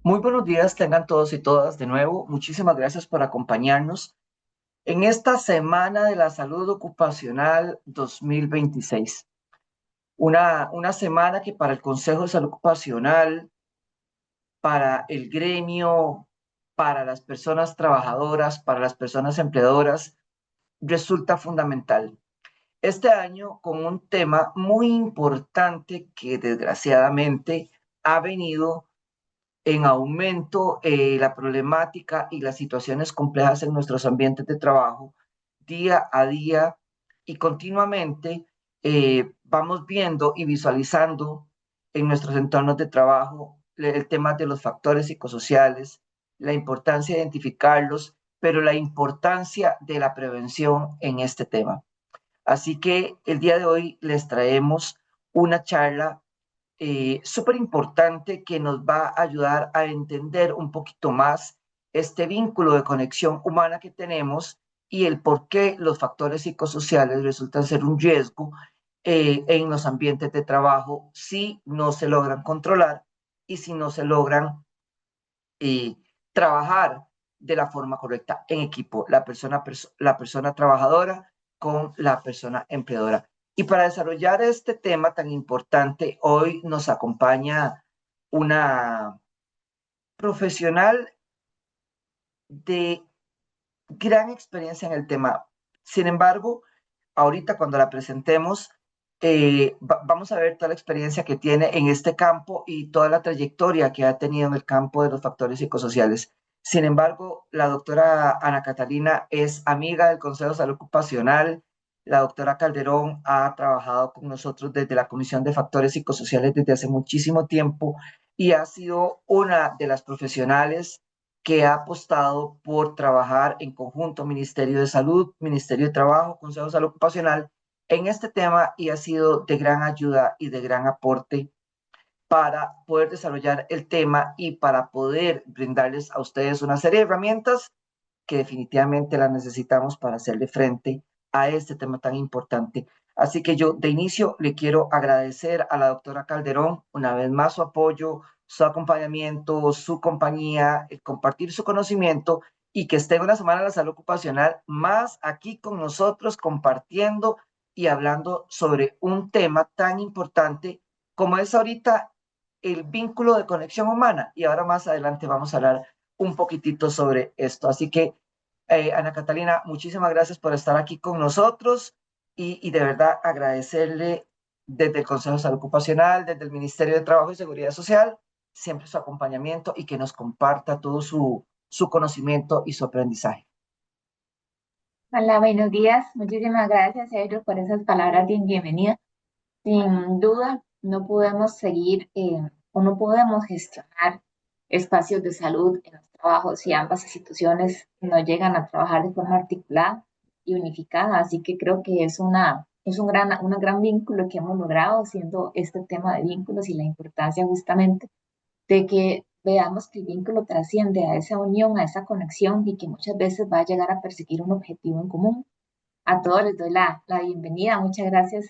Muy buenos días, tengan todos y todas de nuevo. Muchísimas gracias por acompañarnos en esta Semana de la Salud Ocupacional 2026. Una semana que para el Consejo de Salud Ocupacional, para el gremio, para las personas trabajadoras, para las personas empleadoras, resulta fundamental. Este año con un tema muy importante que desgraciadamente ha venido en aumento la problemática y las situaciones complejas en nuestros ambientes de trabajo día a día y continuamente vamos viendo y visualizando en nuestros entornos de trabajo el tema de los factores psicosociales, la importancia de identificarlos, pero la importancia de la prevención en este tema. Así que el día de hoy les traemos una charla súper importante que nos va a ayudar a entender un poquito más este vínculo de conexión humana que tenemos y el por qué los factores psicosociales resultan ser un riesgo en los ambientes de trabajo si no se logran controlar y si no se logran eh, trabajar de la forma correcta en equipo, la persona trabajadora con la persona empleadora. Y para desarrollar este tema tan importante, hoy nos acompaña una profesional de gran experiencia en el tema. Sin embargo, ahorita cuando la presentemos, vamos a ver toda la experiencia que tiene en este campo y toda la trayectoria que ha tenido en el campo de los factores psicosociales. Sin embargo, la doctora Ana Catalina es amiga del Consejo de Salud Ocupacional. La doctora Calderón ha trabajado con nosotros desde la Comisión de Factores Psicosociales desde hace muchísimo tiempo y ha sido una de las profesionales que ha apostado por trabajar en conjunto Ministerio de Salud, Ministerio de Trabajo, Consejo de Salud Ocupacional en este tema y ha sido de gran ayuda y de gran aporte para poder desarrollar el tema y para poder brindarles a ustedes una serie de herramientas que definitivamente las necesitamos para hacerle frente a este tema tan importante. Así que yo de inicio le quiero agradecer a la doctora Calderón una vez más su apoyo, su acompañamiento, su compañía, el compartir su conocimiento y que esté en una semana de la salud ocupacional más aquí con nosotros compartiendo y hablando sobre un tema tan importante como es ahorita el vínculo de conexión humana. Y ahora más adelante vamos a hablar un poquitito sobre esto. Así que, Ana Catalina, muchísimas gracias por estar aquí con nosotros y de verdad agradecerle desde el Consejo de Salud Ocupacional, desde el Ministerio de Trabajo y Seguridad Social, siempre su acompañamiento y que nos comparta todo su conocimiento y su aprendizaje. Hola, buenos días. Muchísimas gracias, Pedro, por esas palabras de bienvenida. Sin duda, no podemos seguir o no podemos gestionar espacios de salud en los trabajos si ambas instituciones no llegan a trabajar de forma articulada y unificada. Así que creo que una gran vínculo que hemos logrado siendo este tema de vínculos y la importancia justamente de que veamos que el vínculo trasciende a esa unión, a esa conexión y que muchas veces va a llegar a perseguir un objetivo en común. A todos les doy la bienvenida. Muchas gracias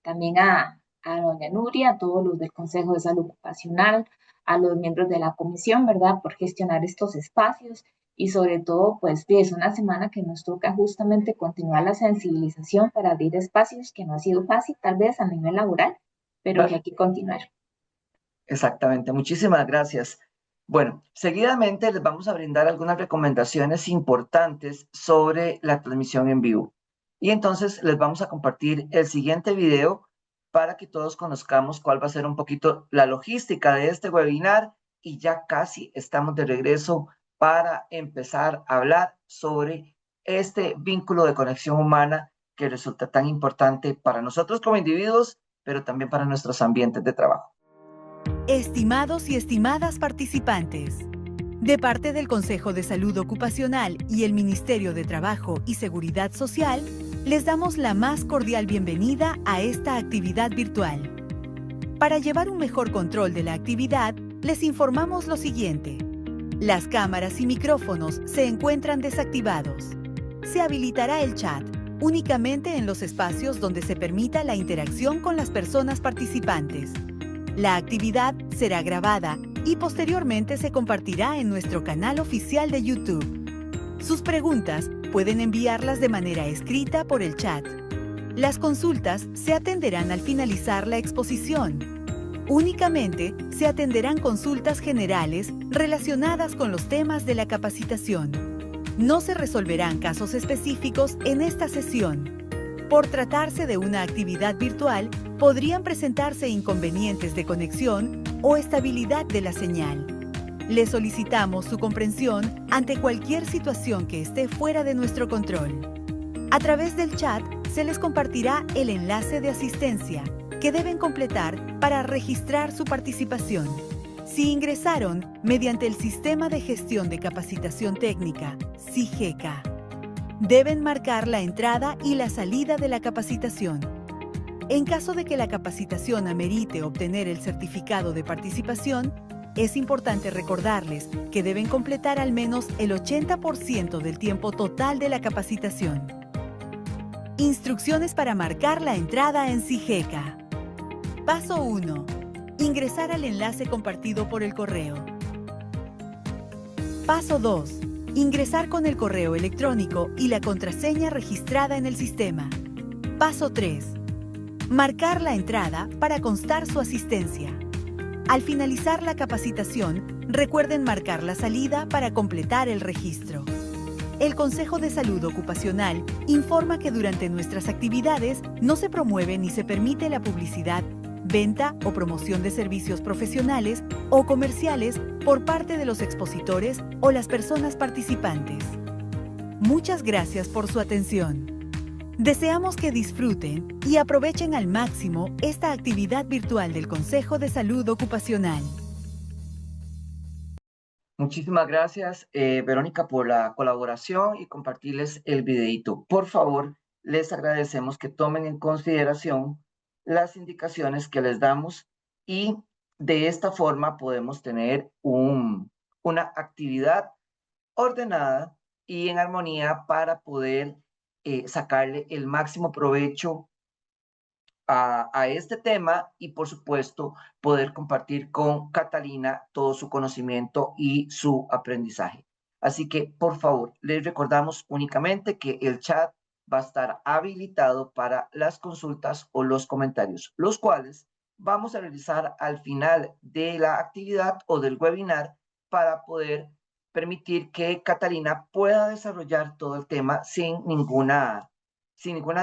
también a doña Nuria, a todos los del Consejo de Salud Ocupacional, a los miembros de la comisión, ¿verdad?, por gestionar estos espacios y sobre todo, pues, es una semana que nos toca justamente continuar la sensibilización para abrir espacios que no ha sido fácil, tal vez a nivel laboral, pero que hay que continuar. Exactamente, muchísimas gracias. Bueno, seguidamente les vamos a brindar algunas recomendaciones importantes sobre la transmisión en vivo. Y entonces les vamos a compartir el siguiente video para que todos conozcamos cuál va a ser un poquito la logística de este webinar y ya casi estamos de regreso para empezar a hablar sobre este vínculo de conexión humana que resulta tan importante para nosotros como individuos, pero también para nuestros ambientes de trabajo. Estimados y estimadas participantes, de parte del Consejo de Salud Ocupacional y el Ministerio de Trabajo y Seguridad Social, les damos la más cordial bienvenida a esta actividad virtual. Para llevar un mejor control de la actividad, les informamos lo siguiente. Las cámaras y micrófonos se encuentran desactivados. Se habilitará el chat únicamente en los espacios donde se permita la interacción con las personas participantes. La actividad será grabada y posteriormente se compartirá en nuestro canal oficial de YouTube. Sus preguntas pueden enviarlas de manera escrita por el chat. Las consultas se atenderán al finalizar la exposición. Únicamente se atenderán consultas generales relacionadas con los temas de la capacitación. No se resolverán casos específicos en esta sesión. Por tratarse de una actividad virtual, podrían presentarse inconvenientes de conexión o estabilidad de la señal. Le solicitamos su comprensión ante cualquier situación que esté fuera de nuestro control. A través del chat se les compartirá el enlace de asistencia que deben completar para registrar su participación. Si ingresaron mediante el Sistema de Gestión de Capacitación Técnica, SIGECA, deben marcar la entrada y la salida de la capacitación. En caso de que la capacitación amerite obtener el certificado de participación, es importante recordarles que deben completar al menos el 80% del tiempo total de la capacitación. Instrucciones para marcar la entrada en SIGECA. Paso 1. Ingresar al enlace compartido por el correo. Paso 2. Ingresar con el correo electrónico y la contraseña registrada en el sistema. Paso 3. Marcar la entrada para constar su asistencia. Al finalizar la capacitación, recuerden marcar la salida para completar el registro. El Consejo de Salud Ocupacional informa que durante nuestras actividades no se promueve ni se permite la publicidad, venta o promoción de servicios profesionales o comerciales por parte de los expositores o las personas participantes. Muchas gracias por su atención. Deseamos que disfruten y aprovechen al máximo esta actividad virtual del Consejo de Salud Ocupacional. Muchísimas gracias, Verónica, por la colaboración y compartirles el videito. Por favor, les agradecemos que tomen en consideración las indicaciones que les damos y de esta forma podemos tener una actividad ordenada y en armonía para poder sacarle el máximo provecho a este tema y, por supuesto, poder compartir con Catalina todo su conocimiento y su aprendizaje. Así que, por favor, les recordamos únicamente que el chat va a estar habilitado para las consultas o los comentarios, los cuales vamos a realizar al final de la actividad o del webinar para poder permitir que Catalina pueda desarrollar todo el tema sin ninguna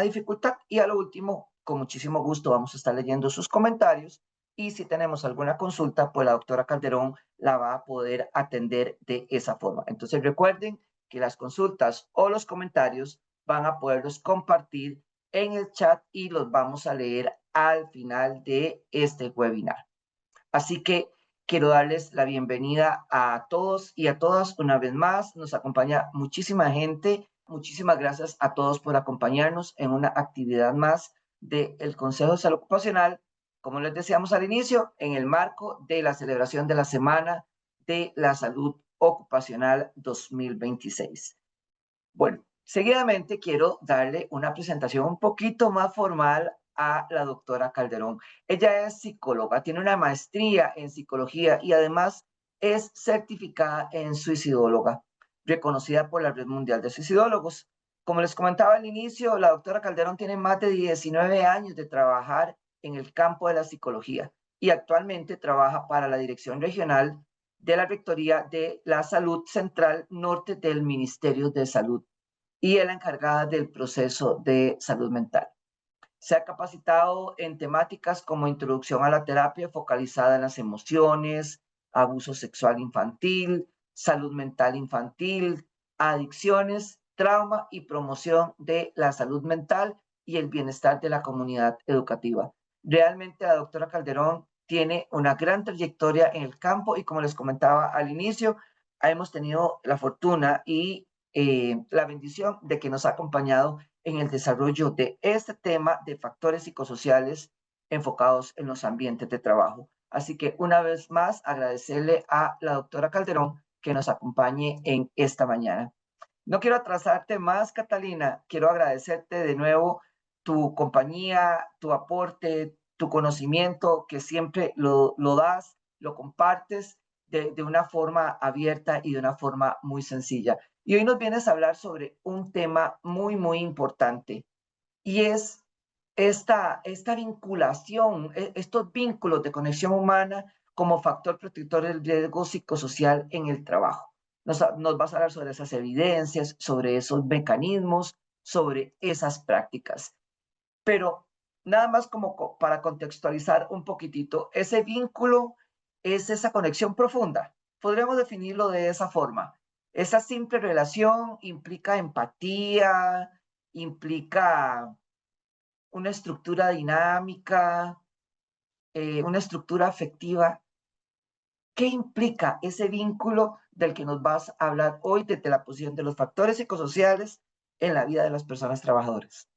dificultad. Y a lo último, con muchísimo gusto vamos a estar leyendo sus comentarios y si tenemos alguna consulta, pues la doctora Calderón la va a poder atender de esa forma. Entonces recuerden que las consultas o los comentarios van a poderlos compartir en el chat y los vamos a leer al final de este webinar. Así que quiero darles la bienvenida a todos y a todas una vez más. Nos acompaña muchísima gente. Muchísimas gracias a todos por acompañarnos en una actividad más del Consejo de Salud Ocupacional, como les decíamos al inicio, en el marco de la celebración de la Semana de la Salud Ocupacional 2026. Bueno, seguidamente quiero darle una presentación un poquito más formal a la doctora Calderón. Ella es psicóloga, tiene una maestría en psicología y además es certificada en suicidóloga, reconocida por la Red Mundial de Suicidólogos. Como les comentaba al inicio, la doctora Calderón tiene más de 19 años de trabajar en el campo de la psicología y actualmente trabaja para la Dirección Regional de la Rectoría de la Salud Central Norte del Ministerio de Salud y es la encargada del proceso de salud mental. Se ha capacitado en temáticas como introducción a la terapia focalizada en las emociones, abuso sexual infantil, salud mental infantil, adicciones, trauma y promoción de la salud mental y el bienestar de la comunidad educativa. Realmente la doctora Calderón tiene una gran trayectoria en el campo y como les comentaba al inicio, hemos tenido la fortuna y la bendición de que nos ha acompañado en el desarrollo de este tema de factores psicosociales enfocados en los ambientes de trabajo. Así que una vez más agradecerle a la doctora Calderón que nos acompañe en esta mañana. No quiero atrasarte más, Catalina, quiero agradecerte de nuevo tu compañía, tu aporte, tu conocimiento, que siempre lo das, lo compartes de una forma abierta y de una forma muy sencilla. Y hoy nos vienes a hablar sobre un tema muy, muy importante, y es esta vinculación, estos vínculos de conexión humana como factor protector del riesgo psicosocial en el trabajo. Nos vas a hablar sobre esas evidencias, sobre esos mecanismos, sobre esas prácticas. Pero nada más como para contextualizar un poquitito, ese vínculo es esa conexión profunda. Podríamos definirlo de esa forma. Esa simple relación implica empatía, implica una estructura dinámica, una estructura afectiva. ¿Qué implica ese vínculo del que nos vas a hablar hoy desde la posición de los factores psicosociales en la vida de las personas trabajadoras?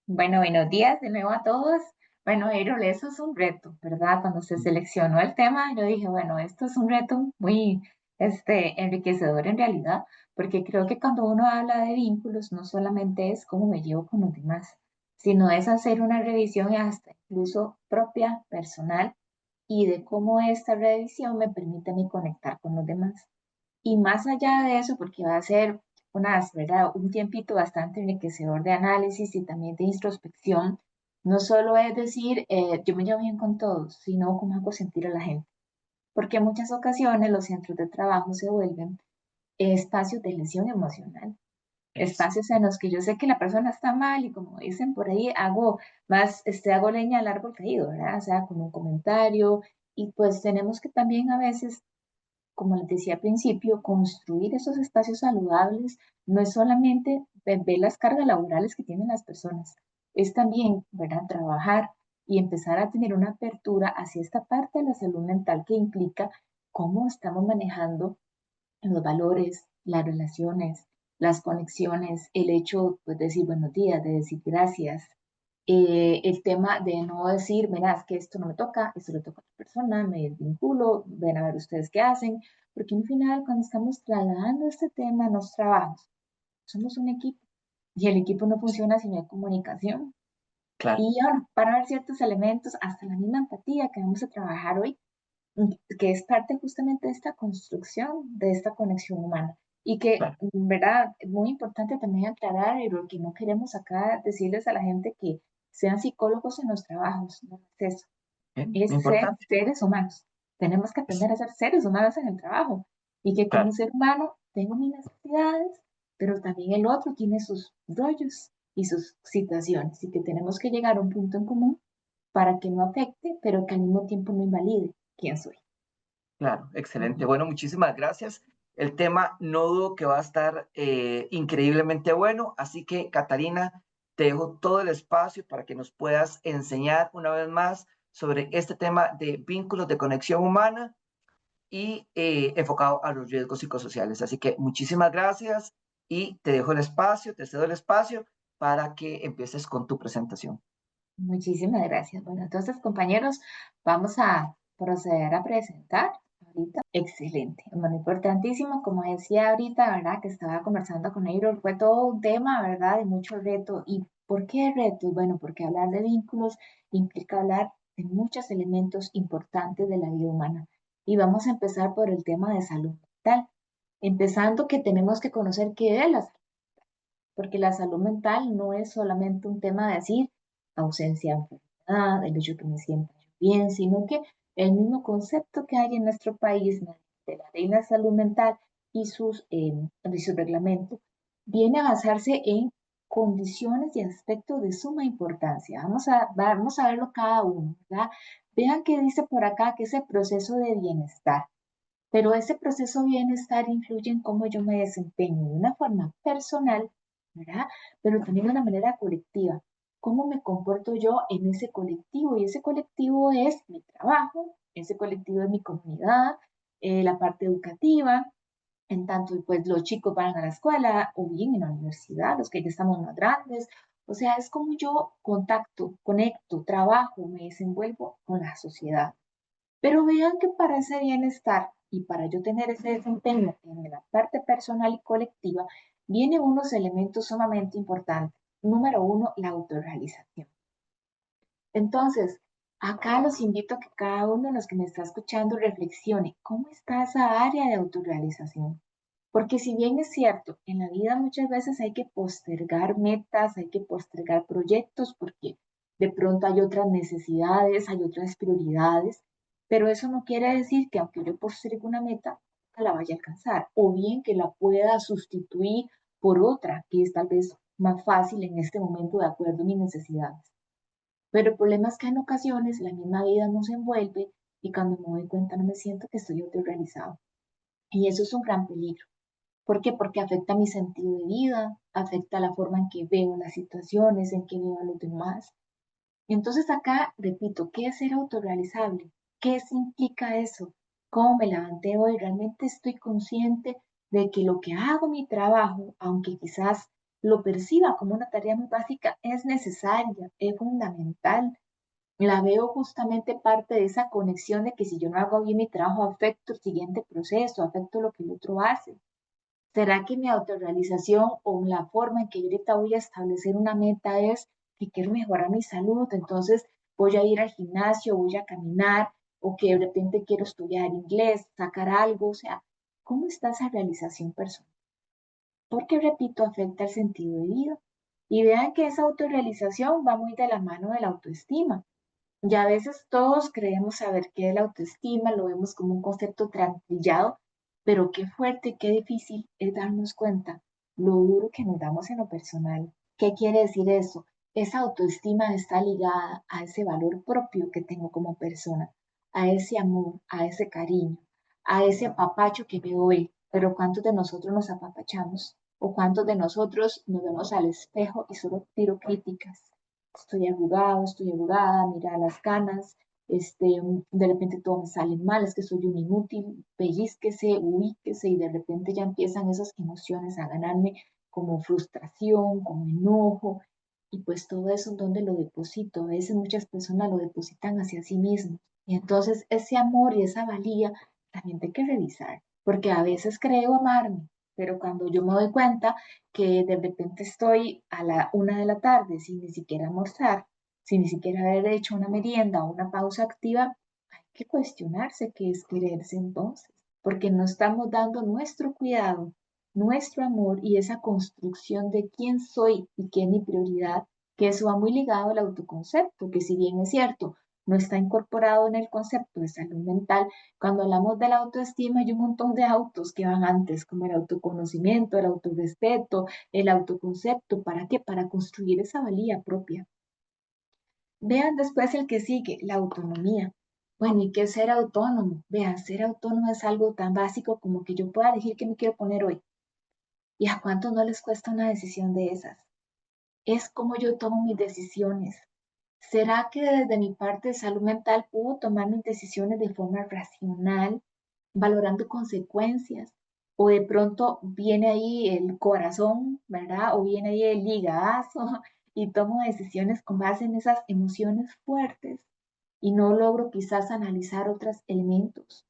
Bueno, buenos días de nuevo a todos. Bueno, Errol, eso es un reto, ¿verdad? Cuando se seleccionó el tema, yo dije, bueno, esto es un reto muy enriquecedor en realidad, porque creo que cuando uno habla de vínculos, no solamente es cómo me llevo con los demás, sino es hacer una revisión hasta incluso propia, personal, y de cómo esta revisión me permite a mí conectar con los demás. Y más allá de eso, porque va a ser ¿verdad? Un tiempito bastante enriquecedor de análisis y también de introspección, no solo es decir, yo me llevo bien con todos, sino cómo hago sentir a la gente. Porque en muchas ocasiones los centros de trabajo se vuelven espacios de lesión emocional, Eso. espacios en los que yo sé que la persona está mal y como dicen por ahí, hago leña al árbol caído, ¿verdad? O sea, con un comentario y pues tenemos que también a veces, como les decía al principio, construir esos espacios saludables no es solamente ver las cargas laborales que tienen las personas, es también, ¿verdad?, trabajar y empezar a tener una apertura hacia esta parte de la salud mental que implica cómo estamos manejando los valores, las relaciones, las conexiones, el hecho pues, de decir buenos días, de decir gracias, el tema de no decir, mira, es que esto no me toca, esto le toca a otra persona, me desvinculo, ven a ver ustedes qué hacen, porque al final cuando estamos trasladando este tema en los trabajos, somos un equipo y el equipo no funciona si no hay comunicación. Claro, Y ahora, para ver ciertos elementos, hasta la misma empatía que vamos a trabajar hoy, que es parte justamente de esta construcción, de esta conexión humana. Y que, claro. ¿verdad? Es muy importante también aclarar, y lo que no queremos acá decirles a la gente que sean psicólogos en los trabajos, no es eso, Bien, es ser importante. seres humanos. Tenemos que aprender a ser seres humanos en el trabajo y que como Claro, ser humano tengo mis necesidades, pero también el otro tiene sus rollos y sus situaciones y que tenemos que llegar a un punto en común para que no afecte, pero que al mismo tiempo no invalide quién soy. claro, excelente. Bueno, muchísimas gracias. El tema no dudo que va a estar increíblemente bueno, así que Catarina, te dejo todo el espacio para que nos puedas enseñar una vez más sobre este tema de vínculos de conexión humana y enfocado a los riesgos psicosociales. Así que muchísimas gracias y te dejo el espacio, te cedo el espacio para que empieces con tu presentación. Muchísimas gracias. Bueno, entonces, compañeros, vamos a proceder a presentar ahorita. Excelente. Bueno, importantísimo, como decía ahorita, ¿verdad? Que estaba conversando con Eiro, fue todo un tema, ¿verdad? De mucho reto. ¿Y por qué reto? Bueno, porque hablar de vínculos implica hablar de muchos elementos importantes de la vida humana. Y vamos a empezar por el tema de salud mental. Empezando que tenemos que conocer qué es la salud, porque la salud mental no es solamente un tema de decir ausencia de enfermedad, el hecho que me sienta bien, sino que el mismo concepto que hay en nuestro país de la ley de salud mental y su reglamento viene a basarse en condiciones y aspectos de suma importancia. Vamos a verlo cada uno, ¿verdad? Vean que dice por acá que es el proceso de bienestar, pero ese proceso de bienestar influye en cómo yo me desempeño de una forma personal, ¿verdad? Pero también de una manera colectiva. ¿Cómo me comporto yo en ese colectivo? Y ese colectivo es mi trabajo, ese colectivo es mi comunidad, la parte educativa, en tanto pues los chicos van a la escuela o bien en la universidad, los que ya estamos más grandes. O sea, es como yo contacto, conecto, trabajo, me desenvuelvo con la sociedad. Pero vean que para ese bienestar y para yo tener ese desempeño en la parte personal y colectiva, vienen unos elementos sumamente importantes. Número uno, la autorrealización. Entonces, Acá los invito a que cada uno de los que me está escuchando reflexione cómo está esa área de autorrealización. Porque si bien es cierto, en la vida muchas veces hay que postergar metas, hay que postergar proyectos porque de pronto hay otras necesidades, hay otras prioridades, pero eso no quiere decir que aunque yo postergue una meta, nunca la vaya a alcanzar, o bien que la pueda sustituir por otra que es tal vez más fácil en este momento de acuerdo a mis necesidades. Pero el problema es que en ocasiones la misma vida nos envuelve y cuando me doy cuenta no me siento que estoy autorrealizado. Y eso es un gran peligro. ¿Por qué? Porque afecta mi sentido de vida, afecta la forma en que veo las situaciones, en que veo a los demás. Entonces acá, repito, ¿qué es ser autorrealizable? ¿Qué implica eso? ¿Cómo me levanté hoy? ¿Realmente estoy consciente de que lo que hago, mi trabajo, aunque quizás lo perciba como una tarea muy básica, es necesaria, es fundamental? La veo justamente parte de esa conexión de que si yo no hago bien mi trabajo, afecto el siguiente proceso, afecto lo que el otro hace. ¿Será que mi autorrealización o la forma en que yo ahorita voy a establecer una meta es que quiero mejorar mi salud? Entonces voy a ir al gimnasio, voy a caminar o que de repente quiero estudiar inglés, sacar algo. O sea, ¿cómo está esa realización personal? Porque, repito, afecta el sentido de vida. Y vean que esa autorrealización va muy de la mano de la autoestima. Y a veces todos creemos saber qué es la autoestima, lo vemos como un concepto trasllado, pero qué fuerte, qué difícil es darnos cuenta lo duro que nos damos en lo personal. ¿Qué quiere decir eso? Esa autoestima está ligada a ese valor propio que tengo como persona, a ese amor, a ese cariño, a ese apapacho que me doy. Pero ¿cuántos de nosotros nos apapachamos? ¿O cuántos de nosotros nos vemos al espejo y solo tiro críticas? Estoy arrugado, estoy arrugada, mira las canas, de repente todo me sale mal, es que soy un inútil, pellizquese, ubíquese y de repente ya empiezan esas emociones a ganarme como frustración, como enojo y pues todo eso en donde lo deposito. A veces muchas personas lo depositan hacia sí mismos y entonces ese amor y esa valía también hay que revisar, porque a veces creo amarme, pero cuando yo me doy cuenta que de repente estoy a la 1 de la tarde sin ni siquiera almorzar, sin ni siquiera haber hecho una merienda o una pausa activa, hay que cuestionarse qué es quererse entonces, porque no estamos dando nuestro cuidado, nuestro amor y esa construcción de quién soy y qué es mi prioridad, que eso va muy ligado al autoconcepto, que si bien es cierto, no está incorporado en el concepto de salud mental, cuando hablamos de la autoestima hay un montón de autos que van antes, como el autoconocimiento, el autorrespeto, el autoconcepto. ¿Para qué? Para construir esa valía propia. Vean después el que sigue, la autonomía. Bueno, ¿y qué es ser autónomo? Vean, ser autónomo es algo tan básico como que yo pueda elegir qué me quiero poner hoy. ¿Y a cuánto no les cuesta una decisión de esas? Es como yo tomo mis decisiones. ¿Será que desde mi parte de salud mental puedo tomar mis decisiones de forma racional, valorando consecuencias? O de pronto viene ahí el corazón, ¿verdad? O viene ahí el hígado y tomo decisiones con base en esas emociones fuertes y no logro quizás analizar otros elementos.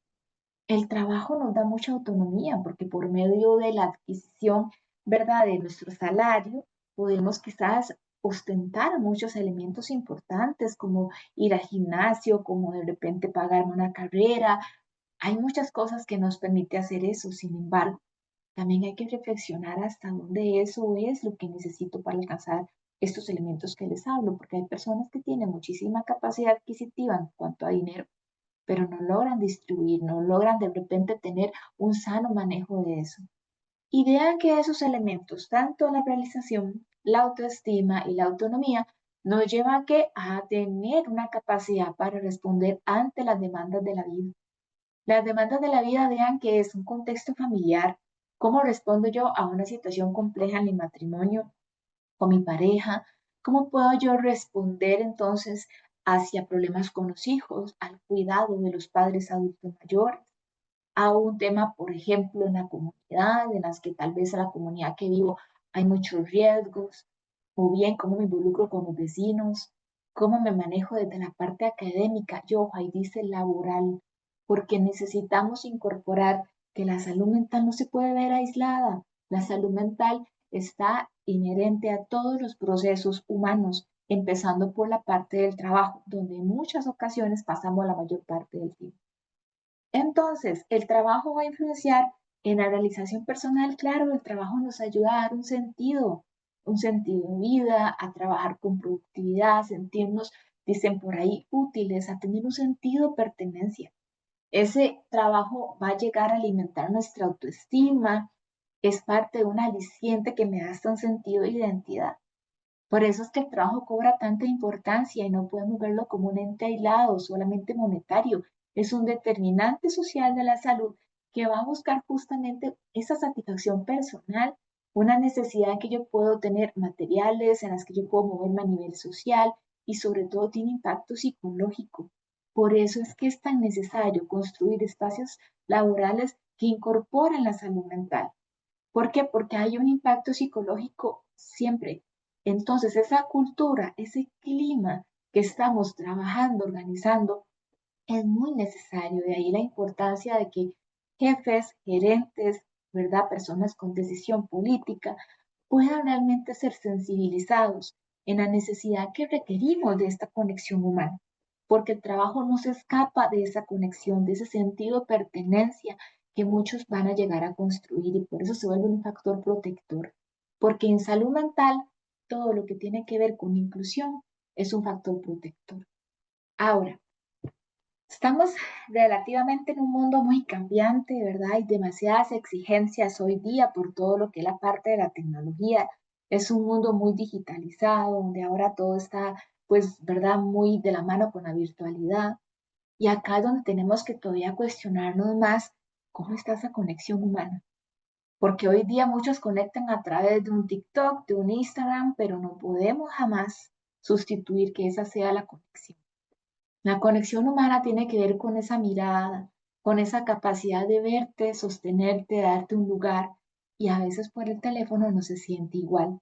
El trabajo nos da mucha autonomía porque por medio de la adquisición, ¿verdad?, de nuestro salario, podemos quizás ostentar muchos elementos importantes como ir al gimnasio, como de repente pagarme una carrera. Hay muchas cosas que nos permite hacer eso. Sin embargo, también hay que reflexionar hasta dónde eso es lo que necesito para alcanzar estos elementos que les hablo, porque hay personas que tienen muchísima capacidad adquisitiva en cuanto a dinero, pero no logran distribuir, no logran de repente tener un sano manejo de eso. Y vean que esos elementos, tanto la realización, la autoestima y la autonomía, nos llevan a, que a tener una capacidad para responder ante las demandas de la vida. Las demandas de la vida, vean que es un contexto familiar. ¿Cómo respondo yo a una situación compleja en mi matrimonio con mi pareja? ¿Cómo puedo yo responder entonces hacia problemas con los hijos, al cuidado de los padres adultos mayores, a un tema, por ejemplo, en la comunidad, en las que tal vez en la comunidad que vivo hay muchos riesgos, o bien cómo me involucro con los vecinos, cómo me manejo desde la parte académica, yo ahí dice laboral, porque necesitamos incorporar que la salud mental no se puede ver aislada, la salud mental está inherente a todos los procesos humanos empezando por la parte del trabajo, donde en muchas ocasiones pasamos la mayor parte del tiempo. Entonces, el trabajo va a influenciar en la realización personal. Claro, el trabajo nos ayuda a dar un sentido de vida, a trabajar con productividad, a sentirnos, dicen por ahí, útiles, a tener un sentido de pertenencia. Ese trabajo va a llegar a alimentar nuestra autoestima, es parte de un aliciente que me da hasta un sentido de identidad. Por eso es que el trabajo cobra tanta importancia y no podemos verlo como un ente aislado, solamente monetario. Es un determinante social de la salud que va a buscar justamente esa satisfacción personal, una necesidad que yo puedo tener materiales, en las que yo puedo moverme a nivel social y sobre todo tiene impacto psicológico. Por eso es que es tan necesario construir espacios laborales que incorporen la salud mental. ¿Por qué? Porque hay un impacto psicológico siempre. Entonces, esa cultura, ese clima que estamos trabajando, organizando, es muy necesario. De ahí la importancia de que jefes, gerentes, ¿verdad? Personas con decisión política puedan realmente ser sensibilizados en la necesidad que requerimos de esta conexión humana, porque el trabajo no se escapa de esa conexión, de ese sentido de pertenencia que muchos van a llegar a construir y por eso se vuelve un factor protector, porque en salud mental todo lo que tiene que ver con inclusión es un factor protector. Ahora, estamos relativamente en un mundo muy cambiante, ¿verdad? Hay demasiadas exigencias hoy día por todo lo que es la parte de la tecnología. Es un mundo muy digitalizado, donde ahora todo está, pues, ¿verdad? Muy de la mano con la virtualidad. Y acá es donde tenemos que todavía cuestionarnos más cómo está esa conexión humana. Porque hoy día muchos conectan a través de un TikTok, de un Instagram, pero no podemos jamás sustituir que esa sea la conexión. La conexión humana tiene que ver con esa mirada, con esa capacidad de verte, sostenerte, darte un lugar y a veces por el teléfono no se siente igual.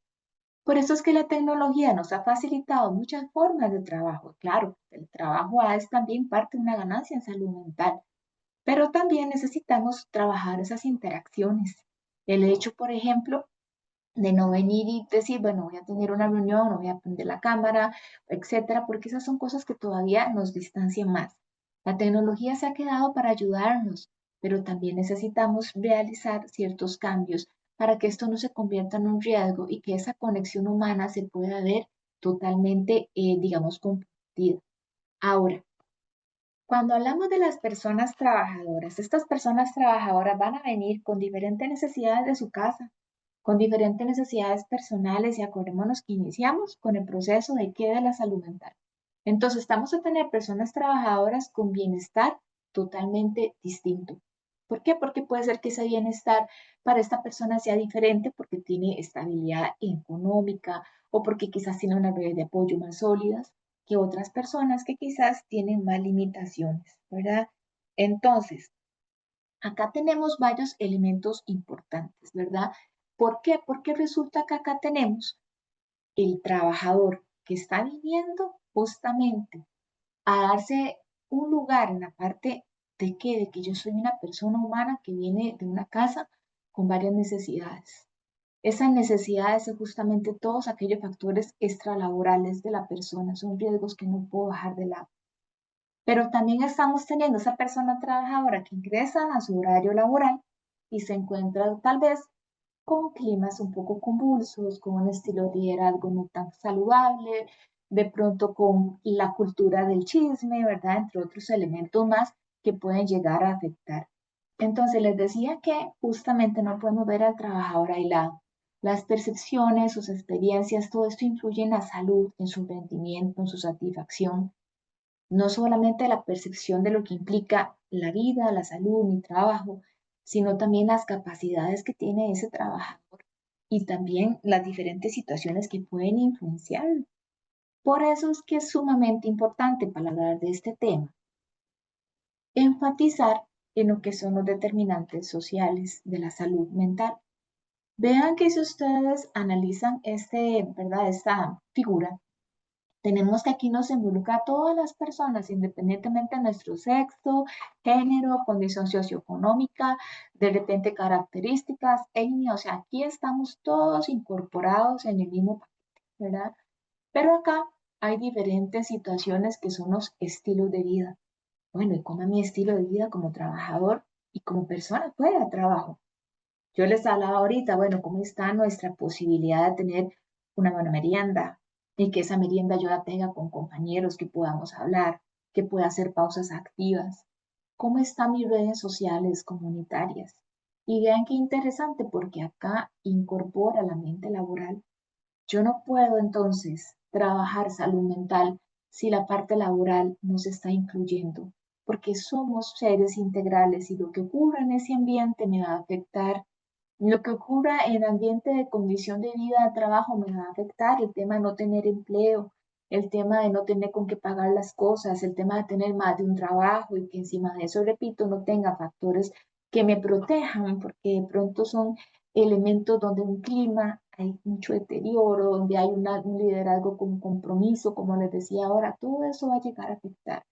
Por eso es que la tecnología nos ha facilitado muchas formas de trabajo. Claro, el trabajo es también parte de una ganancia en salud mental, pero también necesitamos trabajar esas interacciones. El hecho, por ejemplo, de no venir y decir, bueno, voy a tener una reunión, no voy a prender la cámara, etcétera, porque esas son cosas que todavía nos distancian más. La tecnología se ha quedado para ayudarnos, pero también necesitamos realizar ciertos cambios para que esto no se convierta en un riesgo y que esa conexión humana se pueda ver totalmente, digamos, compartida. Ahora, cuando hablamos de las personas trabajadoras, estas personas trabajadoras van a venir con diferentes necesidades de su casa, con diferentes necesidades personales y acordémonos que iniciamos con el proceso de qué de la salud mental. Entonces, estamos a tener personas trabajadoras con bienestar totalmente distinto. ¿Por qué? Porque puede ser que ese bienestar para esta persona sea diferente porque tiene estabilidad económica o porque quizás tiene una red de apoyo más sólidas que otras personas que quizás tienen más limitaciones, ¿verdad? Entonces, acá tenemos varios elementos importantes, ¿verdad? ¿Por qué? Porque resulta que acá tenemos el trabajador que está viniendo justamente a darse un lugar en la parte de que, yo soy una persona humana que viene de una casa con varias necesidades. Esas necesidades son justamente todos aquellos factores extralaborales de la persona, son riesgos que no puedo dejar de lado. Pero también estamos teniendo esa persona trabajadora que ingresa a su horario laboral y se encuentra tal vez con climas un poco convulsos, con un estilo de liderazgo no tan saludable, de pronto con la cultura del chisme, ¿verdad? Entre otros elementos más que pueden llegar a afectar. Entonces les decía que justamente no podemos ver al trabajador aislado. Las percepciones, sus experiencias, todo esto influye en la salud, en su rendimiento, en su satisfacción. No solamente la percepción de lo que implica la vida, la salud, mi trabajo, sino también las capacidades que tiene ese trabajador y también las diferentes situaciones que pueden influenciar. Por eso es que es sumamente importante para hablar de este tema, enfatizar en lo que son los determinantes sociales de la salud mental. Vean que si ustedes analizan ¿verdad? Esta figura, tenemos que aquí nos involucra a todas las personas, independientemente de nuestro sexo, género, condición socioeconómica, de repente características, etnia, o sea, aquí estamos todos incorporados en el mismo paquete, ¿verdad? Pero acá hay diferentes situaciones que son los estilos de vida. Bueno, ¿y cómo es mi estilo de vida como trabajador y como persona fuera de trabajo? Yo les hablaba ahorita, bueno, cómo está nuestra posibilidad de tener una buena merienda y que esa merienda yo la tenga con compañeros, que podamos hablar, que pueda hacer pausas activas. ¿Cómo están mis redes sociales comunitarias? Y vean qué interesante porque acá incorpora la mente laboral. Yo no puedo entonces trabajar salud mental si la parte laboral no se está incluyendo, porque somos seres integrales y lo que ocurra en ese ambiente me va a afectar. Lo que ocurra en el ambiente de condición de vida de trabajo me va a afectar. El tema de no tener empleo, el tema de no tener con qué pagar las cosas, el tema de tener más de un trabajo y que encima de eso, repito, no tenga factores que me protejan, porque de pronto son elementos donde un clima hay mucho deterioro, donde hay un liderazgo con compromiso, como les decía ahora, todo eso va a llegar a afectar.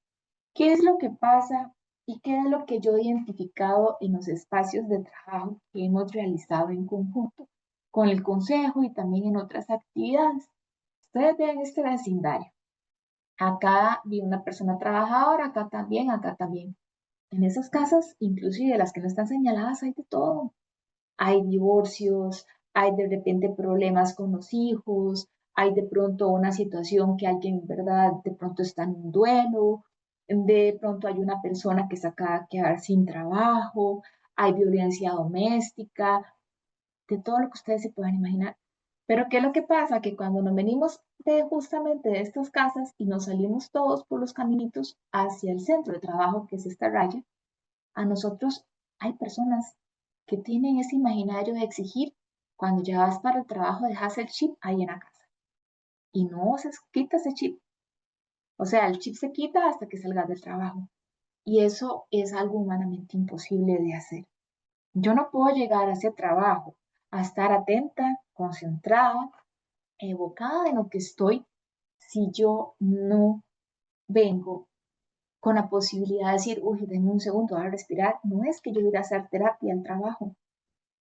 ¿Qué es lo que pasa y qué es lo que yo he identificado en los espacios de trabajo que hemos realizado en conjunto con el consejo y también en otras actividades? Ustedes ven este vecindario. Acá vi una persona trabajadora, acá también, acá también. En esas casas, inclusive las que no están señaladas, hay de todo. Hay divorcios, hay de repente problemas con los hijos, hay de pronto una situación que alguien, ¿verdad? De pronto está en un duelo, de pronto hay una persona que se acaba de quedar sin trabajo, hay violencia doméstica, de todo lo que ustedes se puedan imaginar. Pero ¿qué es lo que pasa? Que cuando nos venimos de justamente de estas casas y nos salimos todos por los caminitos hacia el centro de trabajo, que es esta raya, a nosotros hay personas que tienen ese imaginario de exigir cuando ya vas para el trabajo, dejas el chip ahí en la casa. Y no se quita ese chip. O sea, el chip se quita hasta que salgas del trabajo. Y eso es algo humanamente imposible de hacer. Yo no puedo llegar a ese trabajo a estar atenta, concentrada, evocada en lo que estoy si yo no vengo con la posibilidad de decir, uy, denme un segundo, a respirar. No es que yo ir a hacer terapia al trabajo,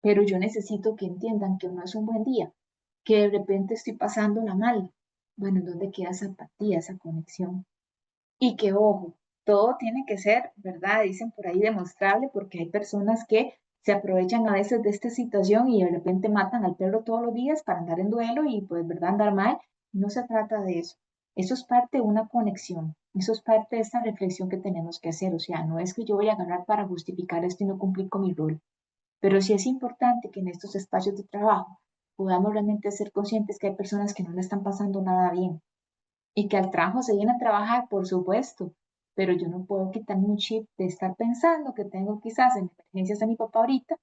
pero yo necesito que entiendan que no es un buen día, que de repente estoy pasándola mal. Bueno, ¿dónde queda esa empatía, esa conexión? Y que, ojo, todo tiene que ser, ¿verdad? Dicen por ahí demostrable, porque hay personas que se aprovechan a veces de esta situación y de repente matan al perro todos los días para andar en duelo y pues, ¿verdad? Andar mal. No se trata de eso. Eso es parte de una conexión. Eso es parte de esta reflexión que tenemos que hacer. O sea, no es que yo voy a agarrar para justificar esto y no cumplir con mi rol. Pero sí es importante que en estos espacios de trabajo podamos realmente ser conscientes que hay personas que no le están pasando nada bien y que al trabajo se viene a trabajar, por supuesto, pero yo no puedo quitarme un chip de estar pensando que tengo quizás en emergencias a mi papá ahorita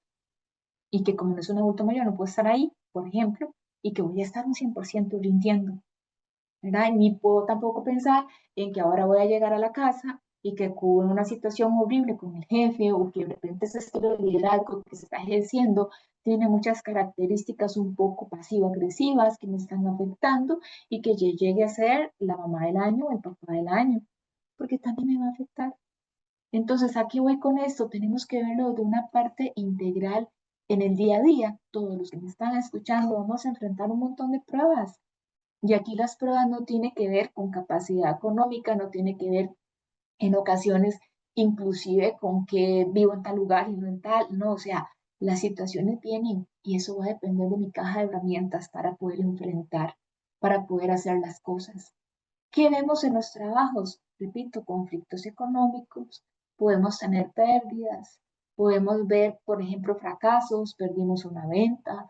y que como no es un adulto mayor no puedo estar ahí, por ejemplo, y que voy a estar un 100% rindiendo. ¿Verdad? Ni puedo tampoco pensar en que ahora voy a llegar a la casa y que ocurre una situación horrible con el jefe o que de repente ese estilo de liderazgo que se está ejerciendo tiene muchas características un poco pasivo-agresivas que me están afectando y que yo llegue a ser la mamá del año o el papá del año, porque también me va a afectar. Entonces, aquí voy con esto, tenemos que verlo de una parte integral en el día a día. Todos los que me están escuchando vamos a enfrentar un montón de pruebas y aquí las pruebas no tienen que ver con capacidad económica, no tiene que ver en ocasiones inclusive con que vivo en tal lugar y no en tal, no, o sea, las situaciones vienen y eso va a depender de mi caja de herramientas para poder enfrentar, para poder hacer las cosas. ¿Qué vemos en los trabajos? Repito, conflictos económicos, podemos tener pérdidas, podemos ver, por ejemplo, fracasos, perdimos una venta,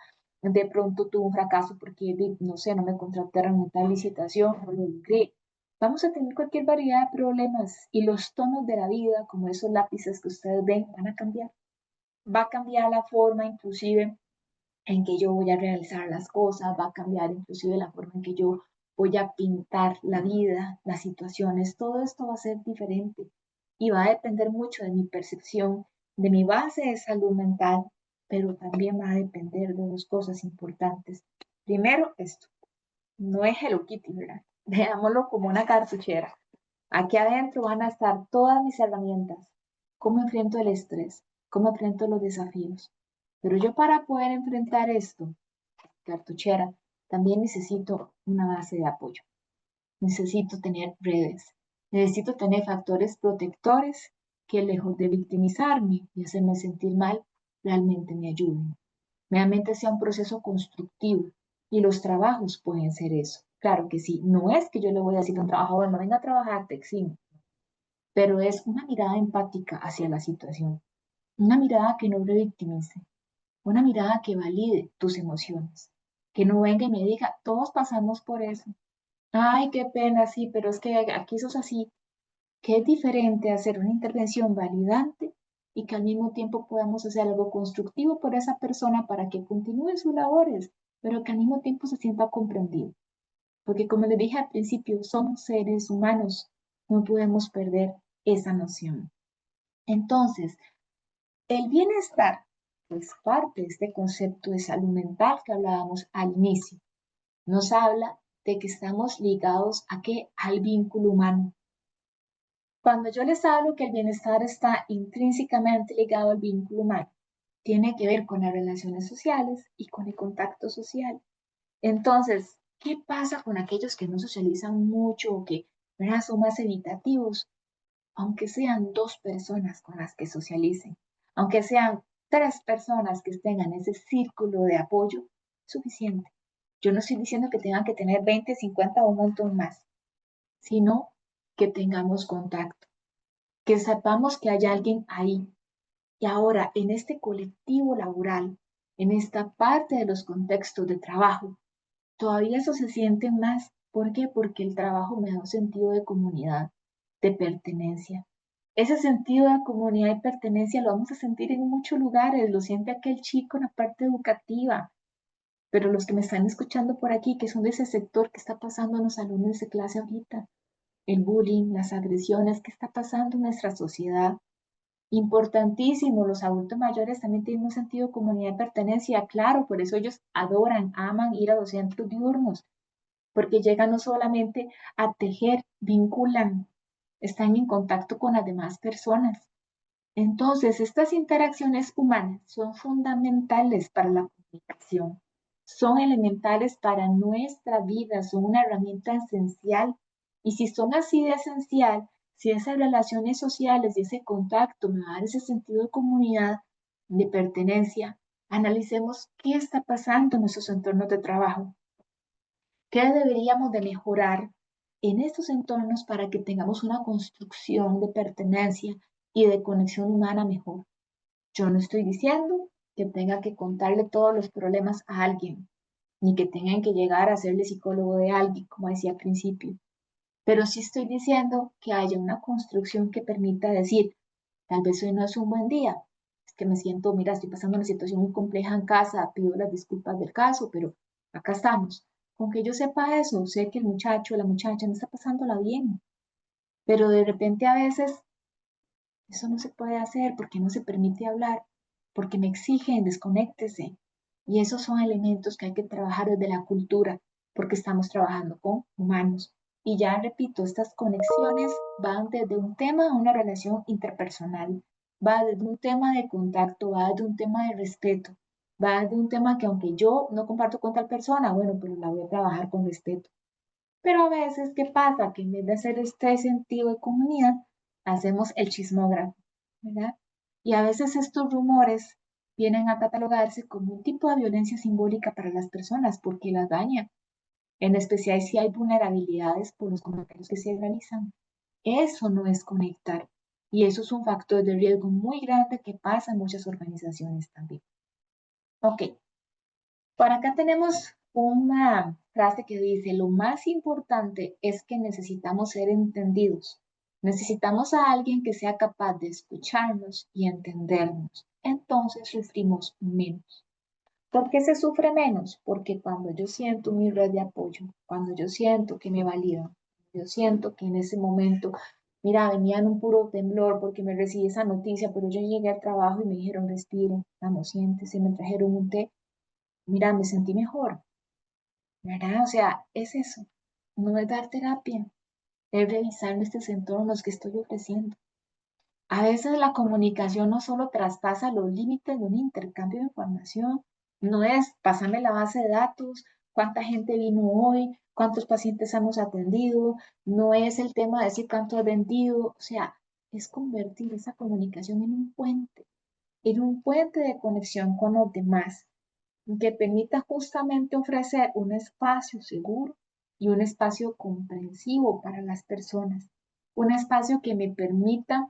de pronto tuve un fracaso porque, no sé, no me contrataron en tal licitación, no lo logré. Vamos a tener cualquier variedad de problemas y los tonos de la vida, como esos lápices que ustedes ven, van a cambiar. Va a cambiar la forma inclusive en que yo voy a realizar las cosas, va a cambiar inclusive la forma en que yo voy a pintar la vida, las situaciones, todo esto va a ser diferente y va a depender mucho de mi percepción, de mi base de salud mental, pero también va a depender de dos cosas importantes. Primero, esto, no es Hello Kitty, ¿verdad? Veámoslo como una cartuchera. Aquí adentro van a estar todas mis herramientas. ¿Cómo enfrento el estrés? ¿Cómo enfrento los desafíos? Pero yo para poder enfrentar esto, cartuchera, también necesito una base de apoyo. necesito tener redes, necesito tener factores protectores que lejos de victimizarme y hacerme sentir mal, realmente me ayuden. Realmente sea un proceso constructivo y los trabajos pueden ser eso. Claro que sí, no es que yo le voy a decir a un trabajador, no venga a trabajar, te eximo, pero es una mirada empática hacia la situación, una mirada que no revictimice, una mirada que valide tus emociones, que no venga y me diga, todos pasamos por eso. Ay, qué pena, sí, pero es que aquí sos así, que es diferente hacer una intervención validante y que al mismo tiempo podamos hacer algo constructivo por esa persona para que continúe sus labores, pero que al mismo tiempo se sienta comprendido. Porque como les dije al principio, somos seres humanos, no podemos perder esa noción. Entonces, el bienestar es parte de este concepto de salud mental que hablábamos al inicio. Nos habla de que estamos ligados a qué? Al vínculo humano. Cuando yo les hablo que el bienestar está intrínsecamente ligado al vínculo humano, tiene que ver con las relaciones sociales y con el contacto social. Entonces, ¿qué pasa con aquellos que no socializan mucho o que, ¿verdad?, son más evitativos? Aunque sean 2 personas con las que socialicen, aunque sean 3 personas que estén en ese círculo de apoyo, suficiente. Yo no estoy diciendo que tengan que tener 20, 50 o un montón más, sino que tengamos contacto, que sepamos que hay alguien ahí. Y ahora, en este colectivo laboral, en esta parte de los contextos de trabajo, todavía eso se siente más. ¿Por qué? Porque el trabajo me da un sentido de comunidad, de pertenencia. Ese sentido de comunidad y pertenencia lo vamos a sentir en muchos lugares, lo siente aquel chico en la parte educativa, pero los que me están escuchando por aquí, que son de ese sector que está pasando en los salones de clase ahorita, el bullying, las agresiones, ¿qué está pasando en nuestra sociedad? Importantísimo, los adultos mayores también tienen un sentido de comunidad y pertenencia, claro, por eso ellos adoran, aman ir a los centros diurnos, porque llegan no solamente a tejer, vinculan, están en contacto con las demás personas. Entonces, estas interacciones humanas son fundamentales para la comunicación, son elementales para nuestra vida, son una herramienta esencial. Y si son así de esencial, si esas relaciones sociales y ese contacto me va a dar ese sentido de comunidad, de pertenencia, analicemos qué está pasando en nuestros entornos de trabajo. ¿Qué deberíamos de mejorar en estos entornos para que tengamos una construcción de pertenencia y de conexión humana mejor? Yo no estoy diciendo que tenga que contarle todos los problemas a alguien, ni que tengan que llegar a serle psicólogo de alguien, como decía al principio, pero sí estoy diciendo que haya una construcción que permita decir, tal vez hoy no es un buen día, es que me siento, mira, estoy pasando una situación muy compleja en casa, pido las disculpas del caso, pero acá estamos. Con que yo sepa eso, sé que el muchacho o la muchacha no está pasándola bien, pero de repente a veces eso no se puede hacer porque no se permite hablar, porque me exigen desconéctese. Y esos son elementos que hay que trabajar desde la cultura, porque estamos trabajando con humanos. Y ya repito, estas conexiones van desde un tema a una relación interpersonal, va desde un tema de contacto, va desde un tema de respeto, va desde un tema que aunque yo no comparto con tal persona, bueno, pero la voy a trabajar con respeto. Pero a veces, ¿qué pasa? Que en vez de hacer este sentido de comunidad, hacemos el chismógrafo, ¿verdad? Y a veces estos rumores vienen a catalogarse como un tipo de violencia simbólica para las personas porque las daña, en especial si hay vulnerabilidades por los comentarios que se realizan. Eso no es conectar y eso es un factor de riesgo muy grande que pasa en muchas organizaciones también. Ok, por acá tenemos una frase que dice, lo más importante es que necesitamos ser entendidos. Necesitamos a alguien que sea capaz de escucharnos y entendernos. Entonces sufrimos menos. ¿Por qué se sufre menos? Porque cuando yo siento mi red de apoyo, cuando yo siento que me validan, yo siento que en ese momento, mira, venía en un puro temblor porque me recibí esa noticia, pero yo llegué al trabajo y me dijeron, respiren, vamos, siéntese, me trajeron un té. Mira, me sentí mejor, ¿verdad? O sea, es eso. No es dar terapia, es revisar estos entornos que estoy ofreciendo. A veces la comunicación no solo traspasa los límites de un intercambio de información, no es pásame la base de datos cuánta gente vino hoy, cuántos pacientes hemos atendido, no es el tema de decir cuánto he vendido, o sea, es convertir esa comunicación en un puente de conexión con los demás, que permita justamente ofrecer un espacio seguro y un espacio comprensivo para las personas, un espacio que me permita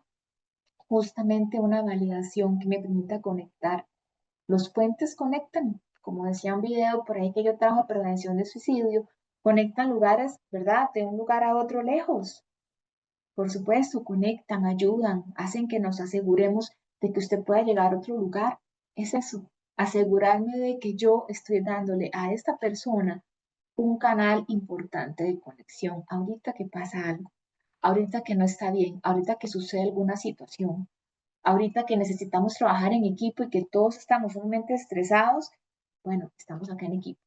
justamente una validación, que me permita conectar. Los puentes conectan, como decía un video por ahí que yo trabajo, prevención de suicidio, conectan lugares, ¿verdad? De un lugar a otro lejos. Por supuesto, conectan, ayudan, hacen que nos aseguremos de que usted pueda llegar a otro lugar. Es eso, asegurarme de que yo estoy dándole a esta persona un canal importante de conexión. Ahorita que pasa algo, ahorita que no está bien, ahorita que sucede alguna situación, ahorita que necesitamos trabajar en equipo y que todos estamos sumamente estresados, bueno, estamos acá en equipo.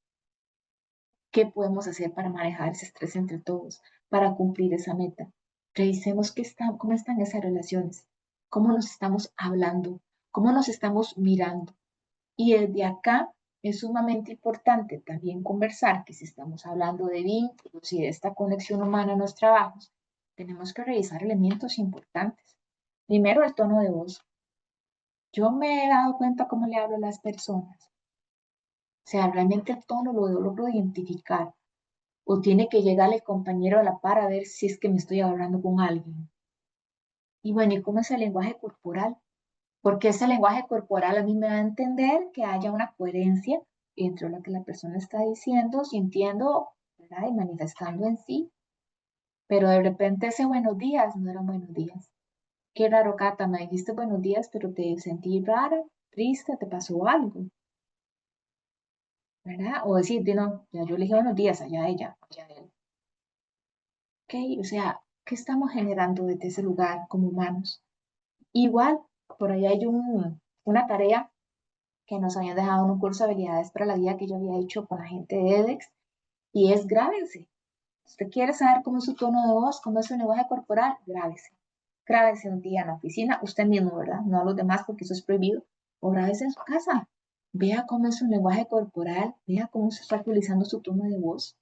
¿Qué podemos hacer para manejar ese estrés entre todos, para cumplir esa meta? Revisemos cómo están esas relaciones, cómo nos estamos hablando, cómo nos estamos mirando. Y desde acá es sumamente importante también conversar que si estamos hablando de vínculos y de esta conexión humana en los trabajos, tenemos que revisar elementos importantes. Primero, el tono de voz. Yo me he dado cuenta cómo le hablo a las personas. O sea, realmente el tono lo logro identificar. O tiene que llegar el compañero a la par a ver si es que me estoy hablando con alguien. Y bueno, ¿y cómo es el lenguaje corporal? Porque ese lenguaje corporal a mí me da a entender que haya una coherencia entre lo que la persona está diciendo, sintiendo, ¿verdad? Y manifestando en sí. Pero de repente ese buenos días no eran buenos días. Qué raro, Cata, me dijiste buenos días, pero te sentí rara, triste, te pasó algo, ¿verdad? O decir, no, ya yo le dije buenos días, allá ella, allá él. Ok, o sea, ¿qué estamos generando desde ese lugar como humanos? Igual, por ahí hay una tarea que nos habían dejado en un curso de habilidades para la vida que yo había hecho con la gente de EDEX, y es grábense. Usted quiere saber cómo es su tono de voz, cómo es su lenguaje corporal, grábese. Grábese un día en la oficina, usted mismo, ¿verdad? No a los demás porque eso es prohibido. O grábese en su casa. Vea cómo es su lenguaje corporal, vea cómo se está utilizando su tono de voz.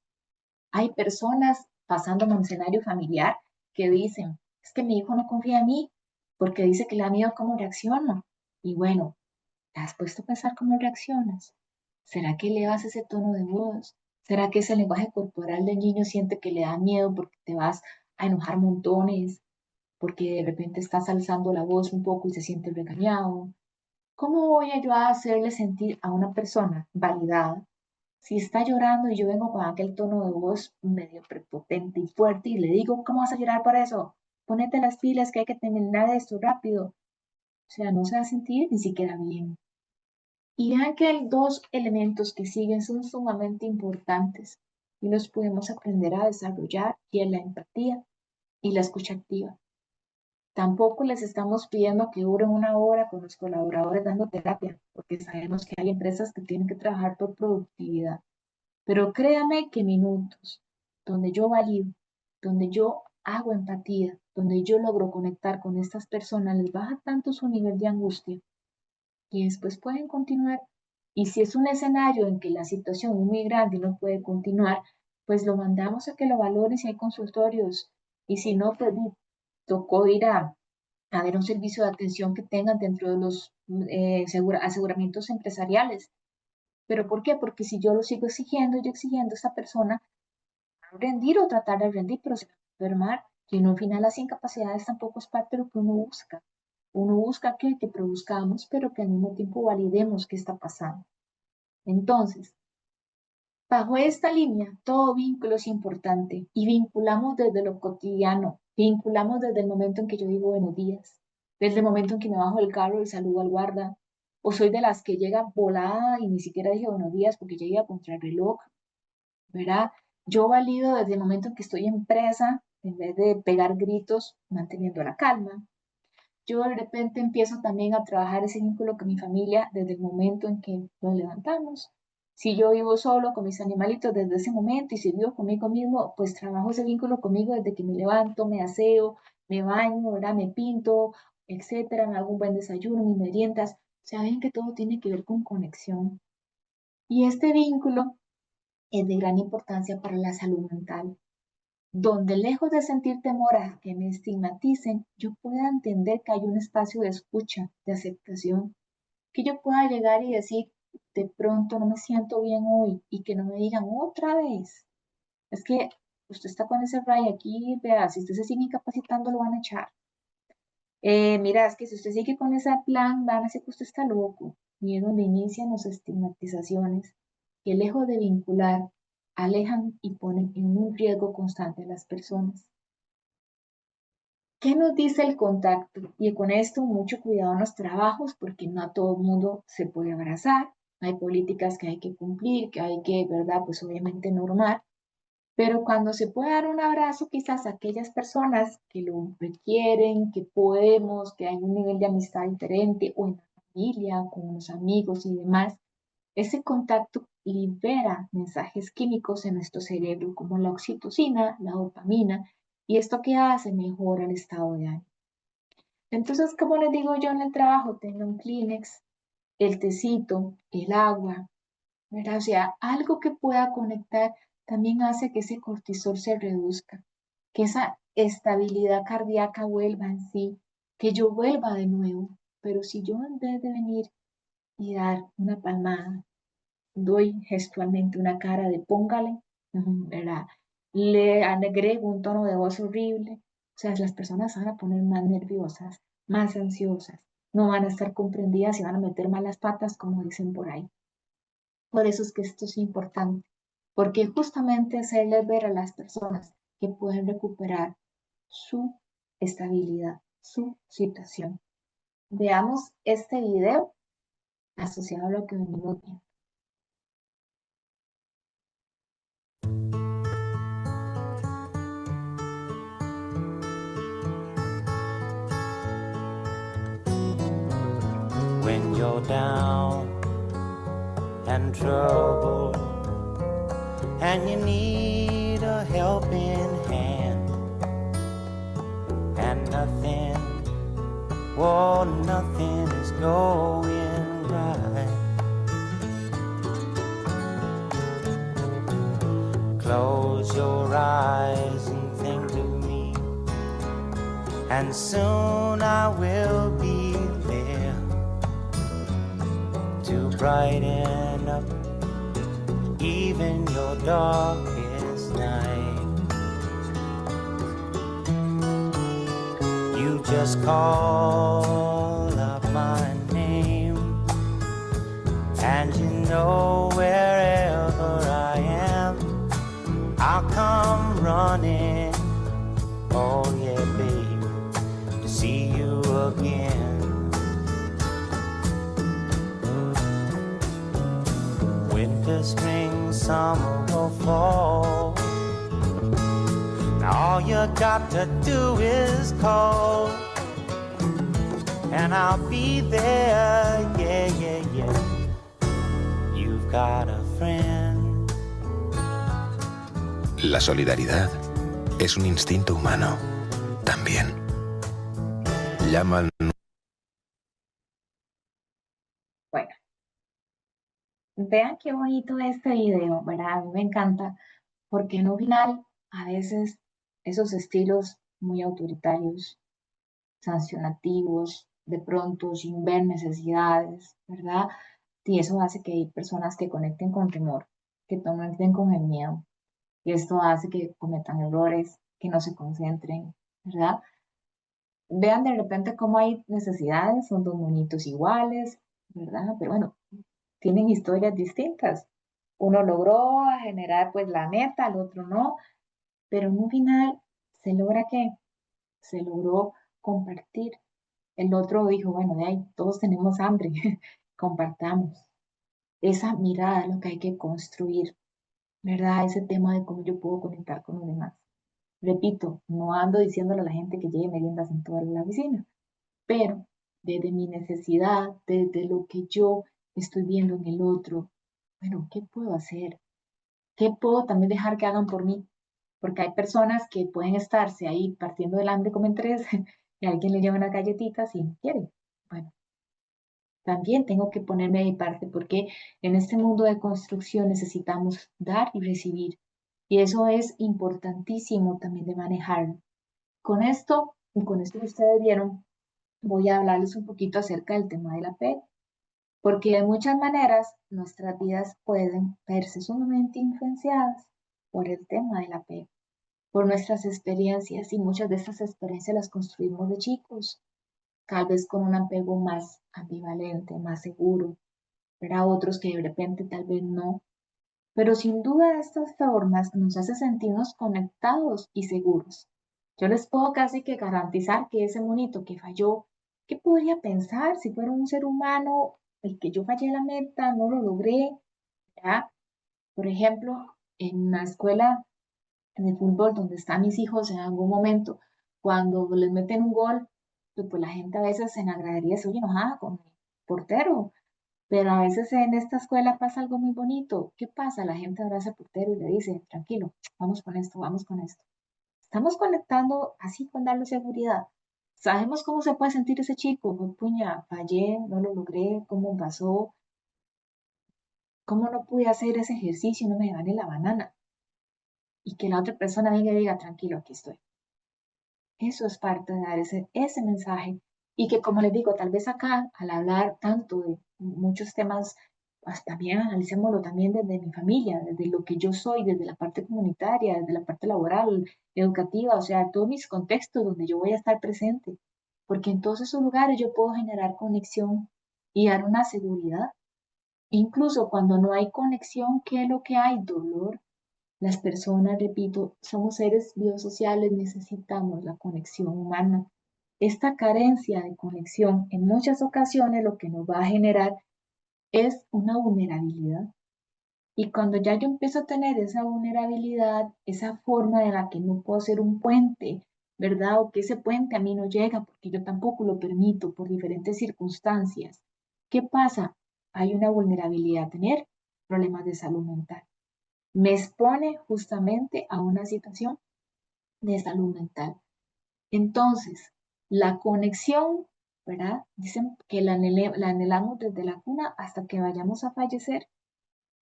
Hay personas pasando en un escenario familiar que dicen, es que mi hijo no confía en mí porque dice que le da miedo cómo reacciono. Y bueno, ¿te has puesto a pensar cómo reaccionas? ¿Será que elevas ese tono de voz? ¿Será que ese lenguaje corporal del niño siente que le da miedo porque te vas a enojar montones? Porque de repente estás alzando la voz un poco y se siente regañado. ¿Cómo voy yo a hacerle sentir a una persona validada si está llorando y yo vengo con aquel tono de voz medio prepotente y fuerte y le digo, ¿cómo vas a llorar por eso? Ponete las pilas que hay que terminar esto rápido. O sea, no se va a sentir ni siquiera bien. Y vean que hay dos elementos que siguen son sumamente importantes y los podemos aprender a desarrollar, y es la empatía y la escucha activa. Tampoco les estamos pidiendo que duren una hora con los colaboradores dando terapia, porque sabemos que hay empresas que tienen que trabajar por productividad. Pero créame que minutos donde yo valido, donde yo hago empatía, donde yo logro conectar con estas personas, les baja tanto su nivel de angustia que después pueden continuar. Y si es un escenario en que la situación es muy grande y no puede continuar, pues lo mandamos a que lo valore si hay consultorios. Y si no, pues tocó ir a ver un servicio de atención que tengan dentro de los aseguramientos empresariales. ¿Pero por qué? Porque si yo lo sigo exigiendo y exigiendo a esta persona, rendir o tratar de rendir, pero se va a enfermar. Y en un final las incapacidades tampoco es parte de lo que uno busca. Uno busca que produzcamos, pero que al mismo tiempo validemos qué está pasando. Entonces, bajo esta línea, todo vínculo es importante y vinculamos desde lo cotidiano, vinculamos desde el momento en que yo digo buenos días, desde el momento en que me bajo del carro y saludo al guarda, o soy de las que llega volada y ni siquiera dije buenos días porque llegué a contrarreloj, ¿verdad? Yo valido desde el momento en que estoy en presa, en vez de pegar gritos, manteniendo la calma. Yo de repente empiezo también a trabajar ese vínculo con mi familia desde el momento en que nos levantamos. Si yo vivo solo con mis animalitos desde ese momento y si vivo conmigo mismo, pues trabajo ese vínculo conmigo desde que me levanto, me aseo, me baño, ¿verdad? Me pinto, etcétera, me hago un buen desayuno, mis meriendas. O sea, ven que todo tiene que ver con conexión. Y este vínculo es de gran importancia para la salud mental, donde lejos de sentir temor a que me estigmaticen, yo pueda entender que hay un espacio de escucha, de aceptación, que yo pueda llegar y decir, de pronto no me siento bien hoy y que no me digan otra vez, es que usted está con ese ray aquí, vea, si usted se sigue incapacitando lo van a echar. Mira, es que si usted sigue con ese plan, van a decir que usted está loco. Y es donde inician las estigmatizaciones que lejos de vincular, alejan y ponen en un riesgo constante a las personas. ¿Qué nos dice el contacto? Y con esto mucho cuidado en los trabajos porque no a todo el mundo se puede abrazar. Hay políticas que hay que cumplir, que hay que, ¿verdad? Pues obviamente normar. Pero cuando se puede dar un abrazo, quizás a aquellas personas que lo requieren, que podemos, que hay un nivel de amistad diferente, o en la familia, con los amigos y demás, ese contacto libera mensajes químicos en nuestro cerebro, como la oxitocina, la dopamina, y esto que hace mejora el estado de ánimo. Entonces, como les digo yo en el trabajo, tenga un Kleenex, el tecito, el agua, ¿verdad? O sea, algo que pueda conectar también hace que ese cortisol se reduzca, que esa estabilidad cardíaca vuelva en sí, que yo vuelva de nuevo. Pero si yo en vez de venir y dar una palmada, doy gestualmente una cara de póngale, ¿verdad? Le agrego un tono de voz horrible, o sea, las personas se van a poner más nerviosas, más ansiosas, no van a estar comprendidas y van a meter malas patas, como dicen por ahí. Por eso es que esto es importante, porque justamente hacerles ver a las personas que pueden recuperar su estabilidad, su situación. Veamos este video asociado a lo que venimos viendo. When you're down and troubled and you need a helping hand and nothing is going right. Close your eyes and think of me, and soon I will be there to brighten up even your darkest night. You just call up my name, and you know wherever I am, I'll come running. Oh yeah, babe, to see you again. Winter, spring, summer or fall, now all you got to do is call, and I'll be there, yeah, yeah, yeah. You've got a friend. La solidaridad es un instinto humano, también. Llama al... Bueno, vean qué bonito este video, ¿verdad? A mí me encanta, porque en un final, a veces, esos estilos muy autoritarios, sancionativos, de pronto sin ver necesidades, ¿verdad? Y eso hace que hay personas que conecten con temor, que conecten con el miedo. Y esto hace que cometan errores, que no se concentren, ¿verdad? Vean de repente cómo hay necesidades, son dos monitos iguales, ¿verdad? Pero bueno, tienen historias distintas. Uno logró generar pues la meta, el otro no, pero en un final se logra que se logró compartir. El otro dijo, bueno, de ahí todos tenemos hambre, compartamos. Esa mirada es lo que hay que construir, ¿verdad? Ese tema de cómo yo puedo conectar con los demás. Repito, no ando diciéndole a la gente que lleve meriendas en toda la oficina, pero desde mi necesidad, desde lo que yo estoy viendo en el otro, bueno, ¿qué puedo hacer? ¿Qué puedo también dejar que hagan por mí? Porque hay personas que pueden estarse ahí partiendo del hambre, comen tres, y alguien le lleva una galletita si quiere. Bueno, también tengo que ponerme de mi parte porque en este mundo de construcción necesitamos dar y recibir. Y eso es importantísimo también de manejar. Con esto y con esto que ustedes vieron, voy a hablarles un poquito acerca del tema del apego, porque de muchas maneras nuestras vidas pueden verse sumamente influenciadas por el tema del apego, por nuestras experiencias, y muchas de estas experiencias las construimos de chicos, tal vez con un apego más ambivalente, más seguro, pero otros que de repente tal vez no. Pero sin duda estas formas nos hacen sentirnos conectados y seguros. Yo les puedo casi que garantizar que ese monito que falló, ¿qué podría pensar si fuera un ser humano el que yo fallé la meta, no lo logré? ¿Ya? Por ejemplo, en la escuela de fútbol donde están mis hijos en algún momento, cuando les meten un gol, pues la gente a veces en la gradería se oye enojada con el portero, pero a veces en esta escuela pasa algo muy bonito. ¿Qué pasa? La gente abraza al portero y le dice, tranquilo, vamos con esto, vamos con esto. Estamos conectando así con darle seguridad. Sabemos cómo se puede sentir ese chico. No, puña, fallé, no lo logré, cómo pasó, cómo no pude hacer ese ejercicio, no me gané la banana. Y que la otra persona venga y diga, tranquilo, aquí estoy. Eso es parte de dar ese mensaje. Y que, como les digo, tal vez acá, al hablar tanto de muchos temas, pues también analicémoslo también desde mi familia, desde lo que yo soy, desde la parte comunitaria, desde la parte laboral, educativa, o sea, todos mis contextos donde yo voy a estar presente. Porque en todos esos lugares yo puedo generar conexión y dar una seguridad. Incluso cuando no hay conexión, ¿qué es lo que hay? Dolor. Las personas, repito, somos seres biosociales, necesitamos la conexión humana. Esta carencia de conexión en muchas ocasiones lo que nos va a generar es una vulnerabilidad. Y cuando ya yo empiezo a tener esa vulnerabilidad, esa forma de la que no puedo ser un puente, ¿verdad? O que ese puente a mí no llega porque yo tampoco lo permito por diferentes circunstancias. ¿Qué pasa? Hay una vulnerabilidad a tener problemas de salud mental. Me expone justamente a una situación de salud mental. Entonces, la conexión, ¿verdad? Dicen que la anhelamos desde la cuna hasta que vayamos a fallecer.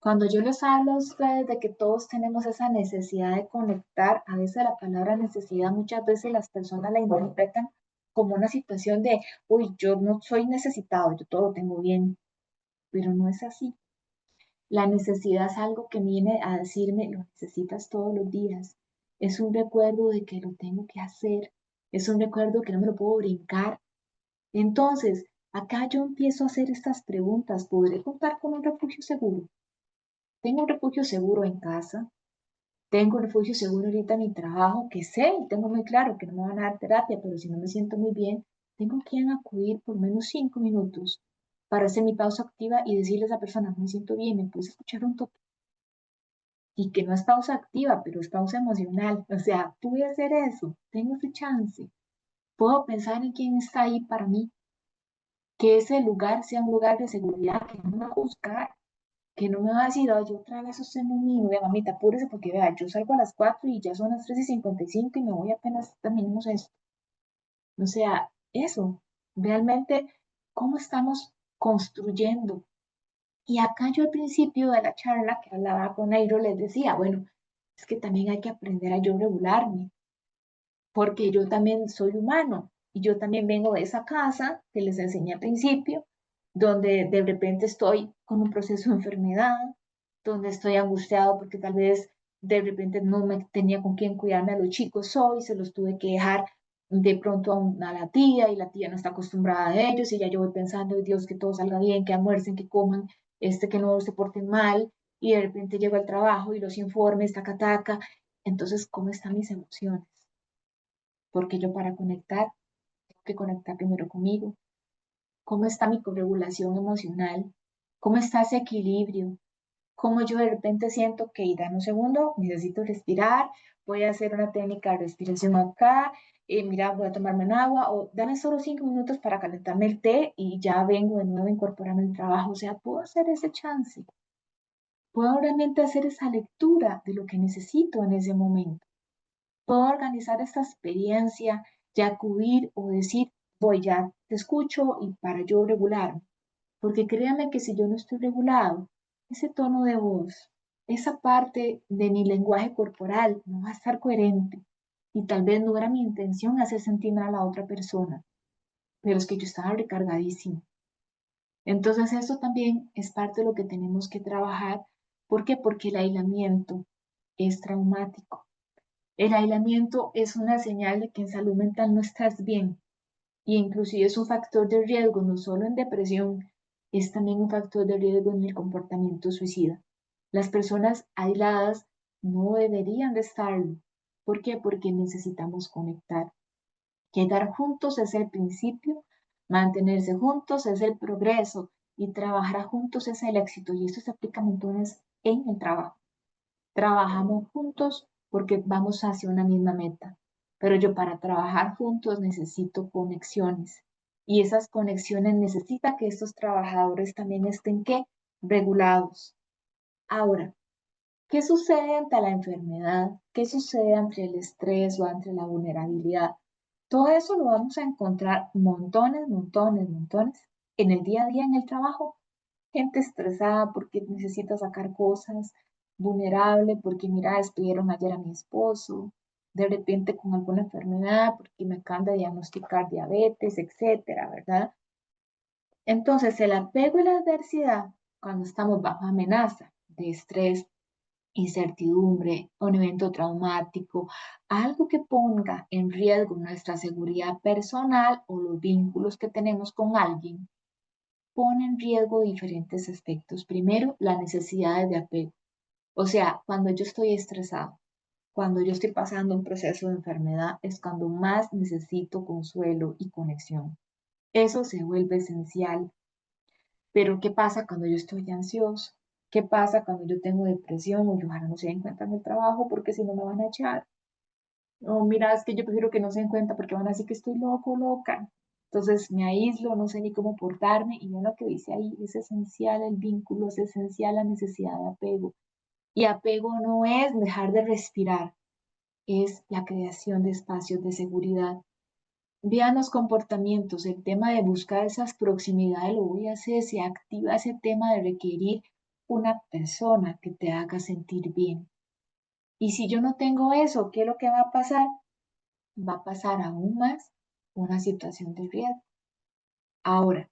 Cuando yo les hablo a ustedes de que todos tenemos esa necesidad de conectar, a veces la palabra necesidad muchas veces las personas la interpretan como una situación de, uy, yo no soy necesitado, yo todo lo tengo bien, pero no es así. La necesidad es algo que viene a decirme, lo necesitas todos los días. Es un recuerdo de que lo tengo que hacer. Es un recuerdo que no me lo puedo brincar. Entonces, acá yo empiezo a hacer estas preguntas. ¿Podré contar con un refugio seguro? ¿Tengo un refugio seguro en casa? ¿Tengo un refugio seguro ahorita en mi trabajo? Que sé y tengo muy claro que no me van a dar terapia, pero si no me siento muy bien, tengo quien acudir por menos 5 minutos para hacer mi pausa activa y decirle a esa persona, no me siento bien, ¿me puedes escuchar un toque? Y que no es pausa activa, pero es pausa emocional. O sea, pude hacer eso, tengo ese chance. Puedo pensar en quién está ahí para mí, que ese lugar sea un lugar de seguridad, que no me va a buscar, que no me va a decir, oye, otra vez usted no vino, vea, mamita, apúrese porque vea, yo salgo a las 4 y ya son las 3:55 y me voy apenas terminemos esto. O sea, eso, realmente, ¿cómo estamos construyendo? Y acá yo al principio de la charla que hablaba con Nairo les decía, bueno, es que también hay que aprender a yo regularme, porque yo también soy humano y yo también vengo de esa casa que les enseñé al principio, donde de repente estoy con un proceso de enfermedad, donde estoy angustiado porque tal vez de repente no me tenía con quién cuidarme a los chicos hoy, se los tuve que dejar de pronto a la tía y la tía no está acostumbrada a ellos y ya yo voy pensando, Dios, que todo salga bien, que almuercen, que coman, que no se porten mal y de repente llego al trabajo y los informes, taca, taca. Entonces, ¿cómo están mis emociones? Porque yo para conectar, tengo que conectar primero conmigo. ¿Cómo está mi corregulación emocional? ¿Cómo está ese equilibrio? ¿Cómo yo de repente siento que, dame un segundo, necesito respirar, voy a hacer una técnica de respiración acá, mira, voy a tomarme un agua, o dame solo 5 minutos para calentarme el té y ya vengo de nuevo a incorporarme al trabajo? O sea, puedo hacer ese chance. Puedo realmente hacer esa lectura de lo que necesito en ese momento. Puedo organizar esta experiencia y acudir o decir, voy ya, te escucho y para yo regularme. Porque créanme que si yo no estoy regulado, ese tono de voz, esa parte de mi lenguaje corporal no va a estar coherente. Y tal vez no era mi intención hacer sentir mal a la otra persona, pero es que yo estaba recargadísimo. Entonces eso también es parte de lo que tenemos que trabajar. ¿Por qué? Porque el aislamiento es traumático. El aislamiento es una señal de que en salud mental no estás bien y inclusive es un factor de riesgo, no solo en depresión, es también un factor de riesgo en el comportamiento suicida. Las personas aisladas no deberían de estarlo. ¿Por qué? Porque necesitamos conectar. Quedar juntos es el principio, mantenerse juntos es el progreso y trabajar juntos es el éxito. Y esto se aplica a montones en el trabajo. Trabajamos juntos porque vamos hacia una misma meta, pero yo para trabajar juntos necesito conexiones y esas conexiones necesitan que estos trabajadores también estén ¿qué? Regulados. Ahora, ¿qué sucede ante la enfermedad? ¿Qué sucede ante el estrés o ante la vulnerabilidad? Todo eso lo vamos a encontrar montones, montones, montones en el día a día en el trabajo. Gente estresada porque necesita sacar cosas, vulnerable porque mira, despidieron ayer a mi esposo, de repente con alguna enfermedad porque me acaban de diagnosticar diabetes, etcétera, ¿verdad? Entonces, el apego y la adversidad, cuando estamos bajo amenaza de estrés, incertidumbre, un evento traumático, algo que ponga en riesgo nuestra seguridad personal o los vínculos que tenemos con alguien, pone en riesgo diferentes aspectos. Primero, las necesidades de apego. O sea, cuando yo estoy estresado, cuando yo estoy pasando un proceso de enfermedad, es cuando más necesito consuelo y conexión. Eso se vuelve esencial. Pero ¿qué pasa cuando yo estoy ansioso? ¿Qué pasa cuando yo tengo depresión o yo ahora no se den cuenta en el trabajo porque si no me van a echar? O mira, es que yo prefiero que no se den cuenta porque van a decir que estoy loco, loca. Entonces me aíslo, no sé ni cómo portarme. Y yo lo que dice ahí es esencial el vínculo, es esencial la necesidad de apego. Y apego no es dejar de respirar, es la creación de espacios de seguridad. Vean los comportamientos, el tema de buscar esas proximidades, lo voy a hacer, se activa ese tema de requerir una persona que te haga sentir bien. Y si yo no tengo eso, ¿qué es lo que va a pasar? Va a pasar aún más una situación de riesgo. Ahora,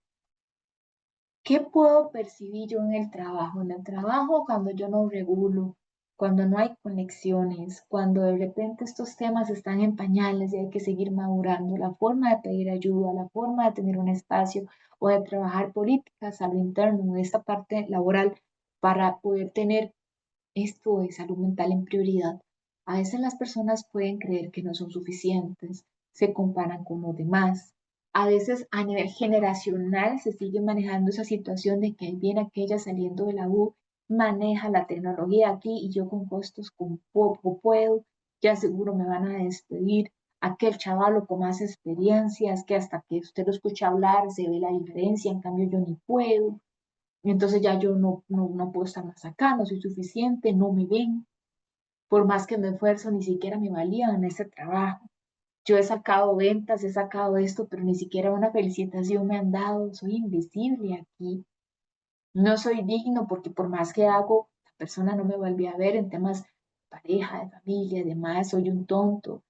¿qué puedo percibir yo en el trabajo? En el trabajo, cuando yo no regulo, cuando no hay conexiones, cuando de repente estos temas están en pañales y hay que seguir madurando, la forma de pedir ayuda, la forma de tener un espacio o de trabajar políticas a lo interno de esta parte laboral para poder tener esto de salud mental en prioridad. A veces las personas pueden creer que no son suficientes, se comparan con los demás. A veces a nivel generacional se sigue manejando esa situación de que viene aquella saliendo de la U, maneja la tecnología aquí y yo con costos con poco puedo, ya seguro me van a despedir. Aquel chavalo con más experiencias que hasta que usted lo escucha hablar se ve la diferencia, en cambio yo ni puedo. Entonces ya yo no puedo estar más acá, no soy suficiente, no me ven. Por más que me esfuerzo, ni siquiera me valían en ese trabajo. Yo he sacado ventas, he sacado esto, pero ni siquiera una felicitación me han dado. Soy invisible aquí. No soy digno porque por más que hago, la persona no me vuelve a ver en temas de pareja, de familia, demás. Soy un tonto.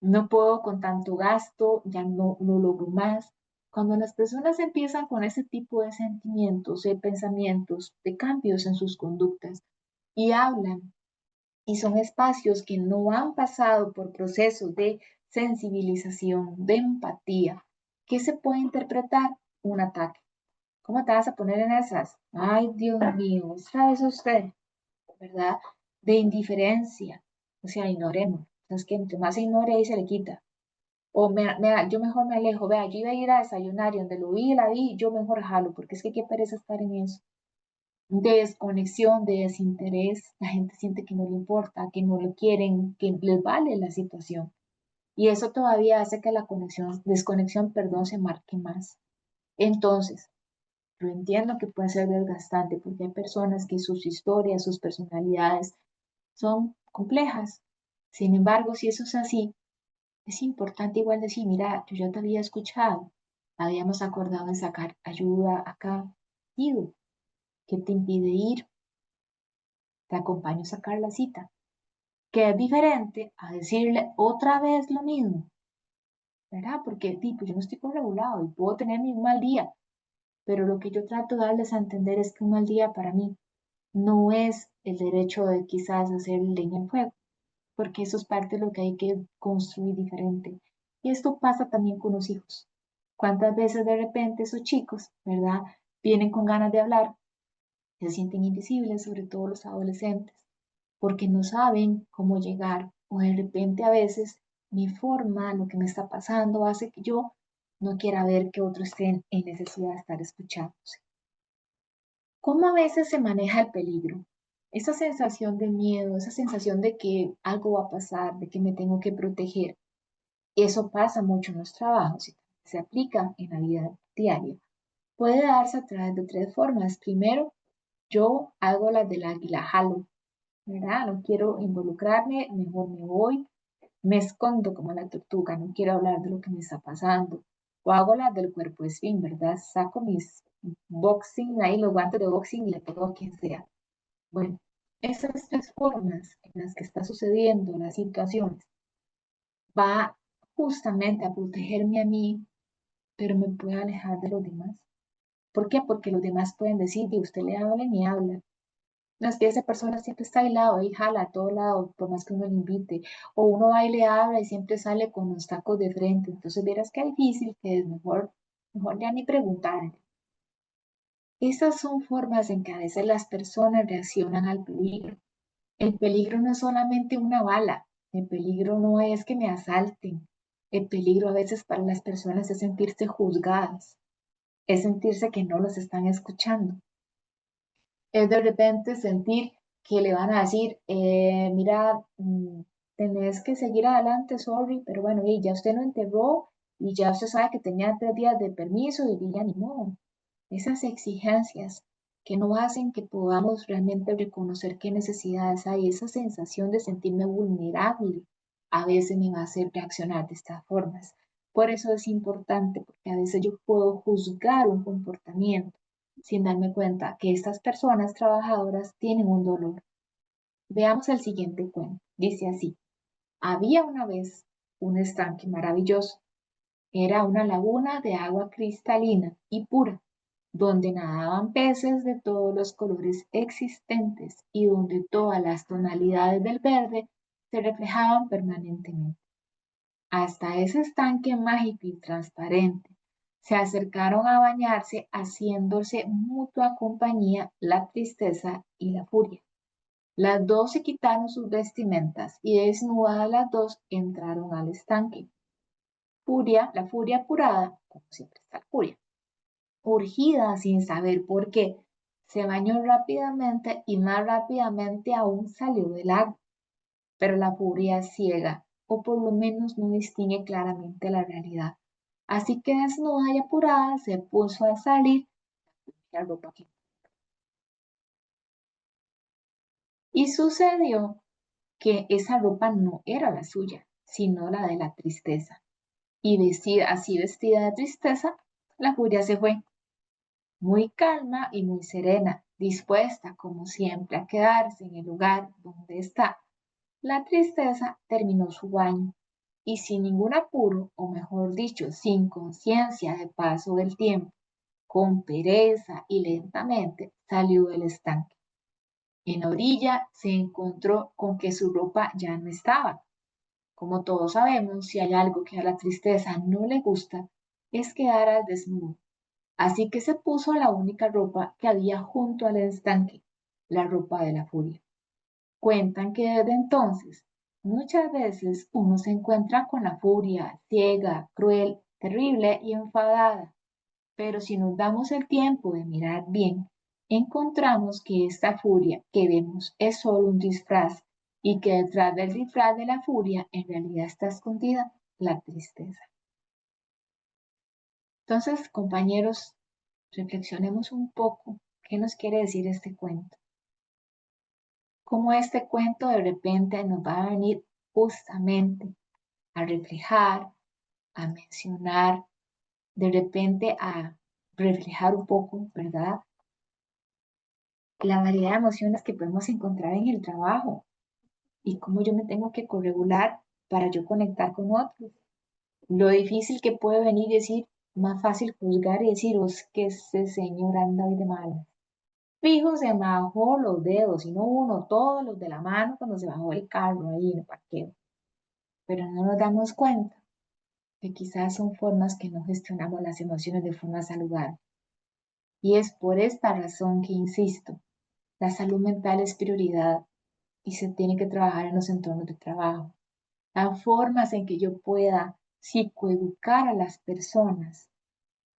No puedo con tanto gasto, ya no logro más. Cuando las personas empiezan con ese tipo de sentimientos, de pensamientos, de cambios en sus conductas y hablan, y son espacios que no han pasado por procesos de sensibilización, de empatía, ¿qué se puede interpretar? Un ataque. ¿Cómo te vas a poner en esas? Ay, Dios mío, ¿sabes usted? ¿Verdad? De indiferencia. O sea, ignoremos. Es que entre más se ignore, ahí se le quita. O yo mejor me alejo. Vea, yo iba a ir a desayunar y donde lo vi, la vi, yo mejor jalo, porque es que qué pereza estar en eso. De desconexión, de desinterés, la gente siente que no le importa, que no lo quieren, que les vale la situación. Y eso todavía hace que la desconexión, perdón, se marque más. Entonces, yo entiendo que puede ser desgastante porque hay personas que sus historias, sus personalidades son complejas. Sin embargo, si eso es así, es importante igual decir, mira, yo ya te había escuchado, habíamos acordado en sacar ayuda acá, vestido? ¿Qué te impide ir? Te acompaño a sacar la cita. Que es diferente a decirle otra vez lo mismo, ¿verdad? Porque tipo, yo no estoy regulado y puedo tener mi mal día, pero lo que yo trato de darles a entender es que un mal día para mí no es el derecho de quizás hacer leña en fuego, porque eso es parte de lo que hay que construir diferente. Y esto pasa también con los hijos. ¿Cuántas veces de repente esos chicos, ¿verdad? Vienen con ganas de hablar, se sienten invisibles, sobre todo los adolescentes, porque no saben cómo llegar o de repente a veces mi forma, lo que me está pasando, hace que yo no quiera ver que otros estén en necesidad de estar escuchándose. ¿Cómo a veces se maneja el peligro? Esa sensación de miedo, esa sensación de que algo va a pasar, de que me tengo que proteger. Eso pasa mucho en los trabajos y se aplica en la vida diaria. Puede darse a través de tres formas. Primero, yo hago las del águila, jalo, ¿verdad? No quiero involucrarme, mejor me voy, me escondo como la tortuga, no quiero hablar de lo que me está pasando. O hago las del cuerpo spin, ¿verdad? Saco mis boxing, ahí los guantes de boxing y le pego a quien sea. Bueno, esas tres formas en las que está sucediendo las situaciones va justamente a protegerme a mí, pero me puede alejar de los demás. ¿Por qué? Porque los demás pueden decir que usted le habla ni habla. No es que esa persona siempre está aislado y jala a todo lado, por más que uno le invite. O uno va y le habla y siempre sale con los tacos de frente. Entonces verás que difícil, que es mejor ya ni preguntar. Esas son formas en que a veces las personas reaccionan al peligro. El peligro no es solamente una bala, el peligro no es que me asalten. El peligro a veces para las personas es sentirse juzgadas, es sentirse que no los están escuchando. Es de repente sentir que le van a decir, mira, tenés que seguir adelante, sorry, pero bueno, y ya usted lo enterró y ya usted sabe que tenía 3 días de permiso y ya ni modo. Esas exigencias que no hacen que podamos realmente reconocer qué necesidades hay, esa sensación de sentirme vulnerable, a veces me va a hacer reaccionar de estas formas. Por eso es importante, porque a veces yo puedo juzgar un comportamiento sin darme cuenta que estas personas trabajadoras tienen un dolor. Veamos el siguiente cuento. Dice así, había una vez un estanque maravilloso. Era una laguna de agua cristalina y pura, donde nadaban peces de todos los colores existentes y donde todas las tonalidades del verde se reflejaban permanentemente. Hasta ese estanque mágico y transparente se acercaron a bañarse haciéndose mutua compañía la tristeza y la furia. Las dos se quitaron sus vestimentas y desnudadas las dos entraron al estanque. La furia apurada, como siempre está la furia, urgida sin saber por qué, se bañó rápidamente y más rápidamente aún salió del agua. Pero la furia es ciega, o por lo menos no distingue claramente la realidad. Así que desnuda y apurada se puso a salir la ropa que... Y sucedió que esa ropa no era la suya, sino la de la tristeza. Y así vestida de tristeza, la furia se fue, muy calma y muy serena, dispuesta, como siempre, a quedarse en el lugar donde está. La tristeza terminó su baño y sin ningún apuro, o mejor dicho, sin conciencia de paso del tiempo, con pereza y lentamente salió del estanque. En la orilla se encontró con que su ropa ya no estaba. Como todos sabemos, si hay algo que a la tristeza no le gusta, es quedar al desnudo. Así que se puso la única ropa que había junto al estanque, la ropa de la furia. Cuentan que desde entonces muchas veces uno se encuentra con la furia, ciega, cruel, terrible y enfadada, pero si nos damos el tiempo de mirar bien, encontramos que esta furia que vemos es solo un disfraz y que detrás del disfraz de la furia en realidad está escondida la tristeza. Entonces, compañeros, reflexionemos un poco qué nos quiere decir este cuento. Cómo este cuento de repente nos va a venir justamente a reflejar, a mencionar, de repente a reflejar un poco, ¿verdad? la variedad de emociones que podemos encontrar en el trabajo y cómo yo me tengo que corregular para yo conectar con otros. Lo difícil que puede venir y decir, más fácil juzgar y decir, oh, es que ese señor anda hoy de mal. Fijo, se me bajó los dedos, y no uno, todos los de la mano cuando se bajó el carro ahí en el parqueo. Pero no nos damos cuenta que quizás son formas que no gestionamos las emociones de forma saludable. Y es por esta razón que insisto, la salud mental es prioridad y se tiene que trabajar en los entornos de trabajo. Hay formas en que yo pueda psicoeducar a las personas,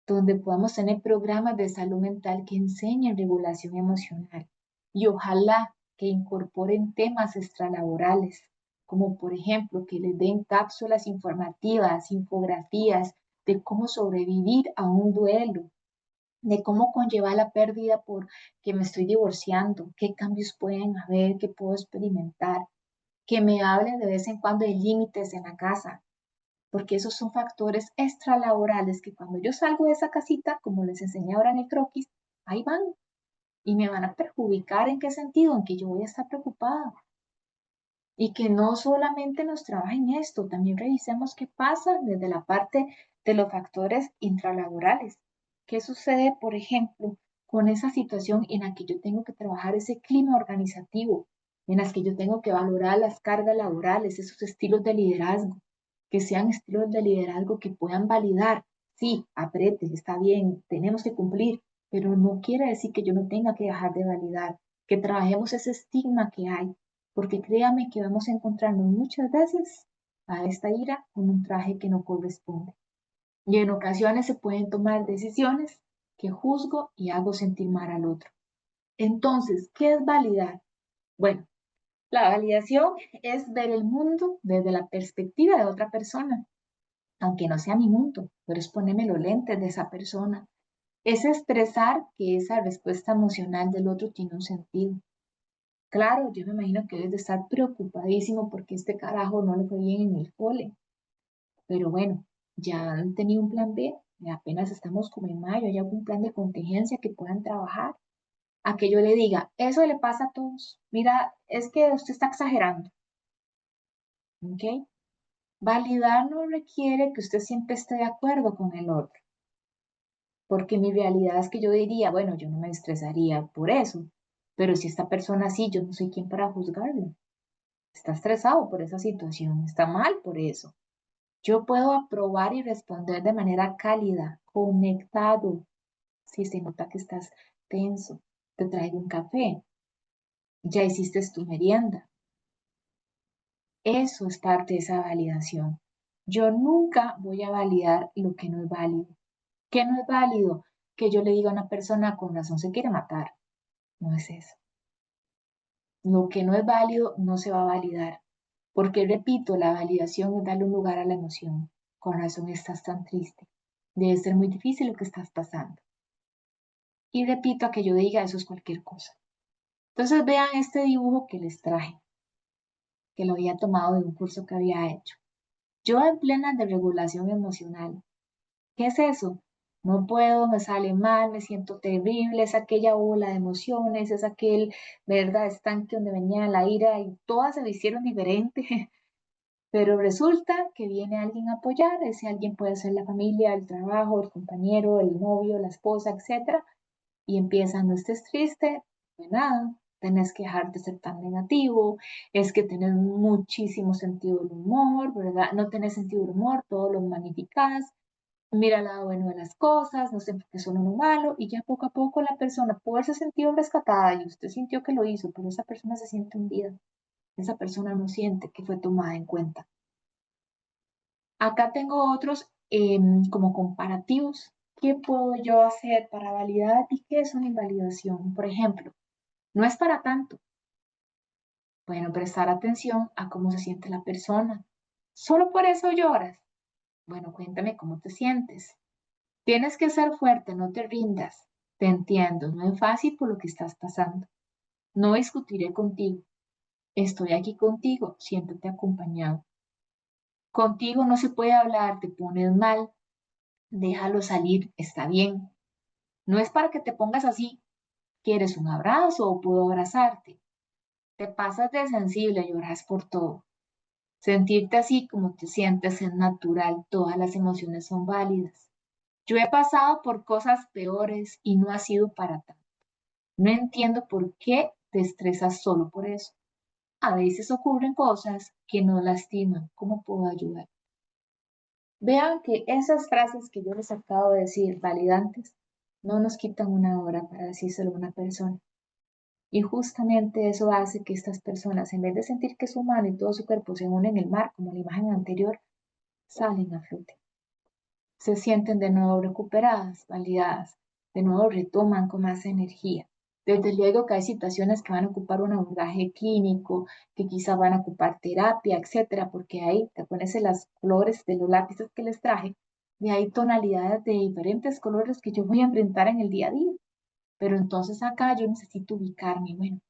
donde podamos tener programas de salud mental que enseñen regulación emocional y ojalá que incorporen temas extralaborales, como por ejemplo que les den cápsulas informativas, infografías de cómo sobrevivir a un duelo, de cómo conllevar la pérdida por que me estoy divorciando, qué cambios pueden haber, qué puedo experimentar, que me hablen de vez en cuando de límites en la casa, porque esos son factores extralaborales que cuando yo salgo de esa casita, como les enseñé ahora en el croquis, ahí van y me van a perjudicar. ¿En qué sentido? En que yo voy a estar preocupada y que no solamente nos trabajen esto, también revisemos qué pasa desde la parte de los factores intralaborales. ¿Qué sucede, por ejemplo, con esa situación en la que yo tengo que trabajar ese clima organizativo, en las que yo tengo que valorar las cargas laborales, esos estilos de liderazgo, que sean estilos de liderazgo que puedan validar? Sí, apriete, está bien, tenemos que cumplir, pero no quiere decir que yo no tenga que dejar de validar, que trabajemos ese estigma que hay, porque créame que vamos a encontrarnos muchas veces a esta ira con un traje que no corresponde. Y en ocasiones se pueden tomar decisiones que juzgo y hago sentir mal al otro. Entonces, ¿qué es validar? Bueno, la validación es ver el mundo desde la perspectiva de otra persona, aunque no sea mi mundo, pero es ponerme los lentes de esa persona. Es expresar que esa respuesta emocional del otro tiene un sentido. Claro, yo me imagino que debes de estar preocupadísimo porque este carajo no le fue bien en el cole. Pero bueno, ya han tenido un plan B, apenas estamos como en mayo, hay algún plan de contingencia que puedan trabajar. A que yo le diga, eso le pasa a todos. Mira, es que usted está exagerando. ¿Ok? Validar no requiere que usted siempre esté de acuerdo con el otro. Porque mi realidad es que yo diría, bueno, yo no me estresaría por eso. Pero si esta persona sí, yo no soy quien para juzgarlo. Está estresado por esa situación, está mal por eso. Yo puedo aprobar y responder de manera cálida, conectado. Si se nota que estás tenso, te traigo un café, ya hiciste tu merienda. Eso es parte de esa validación. Yo nunca voy a validar lo que no es válido. ¿Qué no es válido? Que yo le diga a una persona con razón se quiere matar. No es eso. Lo que no es válido no se va a validar. Porque, repito, la validación es darle un lugar a la emoción. Con razón estás tan triste. Debe ser muy difícil lo que estás pasando. Y repito, a que yo diga eso es cualquier cosa. Entonces vean este dibujo que les traje, que lo había tomado de un curso que había hecho. Yo en plena desregulación emocional. ¿Qué es eso? No puedo, me sale mal, me siento terrible, es aquella ola de emociones, es aquel, ¿verdad?, estanque donde venía la ira y todas se me hicieron diferentes. Pero resulta que viene alguien a apoyar, ese alguien puede ser la familia, el trabajo, el compañero, el novio, la esposa, etcétera, y empieza, no estés triste, de nada, tenés que dejar de ser tan negativo, es que tenés muchísimo sentido del humor, ¿verdad? No tenés sentido del humor, todo lo magnificás, mira el lado bueno de las cosas, no se enfoque solo en lo malo, y ya poco a poco la persona puede haberse sentido rescatada y usted sintió que lo hizo, pero esa persona se siente hundida, esa persona no siente que fue tomada en cuenta. Acá tengo otros como comparativos. ¿Qué puedo yo hacer para validar y qué es una invalidación? Por ejemplo, no es para tanto. Bueno, prestar atención a cómo se siente la persona. ¿Solo por eso lloras? Bueno, cuéntame cómo te sientes. Tienes que ser fuerte, no te rindas. Te entiendo, no es fácil por lo que estás pasando. No discutiré contigo. Estoy aquí contigo, siéntate acompañado. Contigo no se puede hablar, te pones mal, déjalo salir, está bien. No es para que te pongas así, ¿Quieres un abrazo o puedo abrazarte? Te pasas de sensible, lloras por todo. Sentirte así como te sientes es natural, todas las emociones son válidas. Yo he pasado por cosas peores y no ha sido para tanto. No entiendo por qué te estresas solo por eso. A veces ocurren cosas que nos lastiman. ¿Cómo puedo ayudar? Vean que esas frases que yo les acabo de decir, validantes, no nos quitan una hora para decírselo a una persona. Y justamente eso hace que estas personas, en vez de sentir que su mano y todo su cuerpo se unen en el mar, como la imagen anterior, salen a flote. Se sienten de nuevo recuperadas, validadas, de nuevo retoman con más energía. Desde luego que hay situaciones que van a ocupar un abordaje clínico, que quizá van a ocupar terapia, etcétera, porque ahí, te pones las colores de los lápices que les traje, y hay tonalidades de diferentes colores que yo voy a enfrentar en el día a día. Pero entonces acá yo necesito ubicarme, bueno,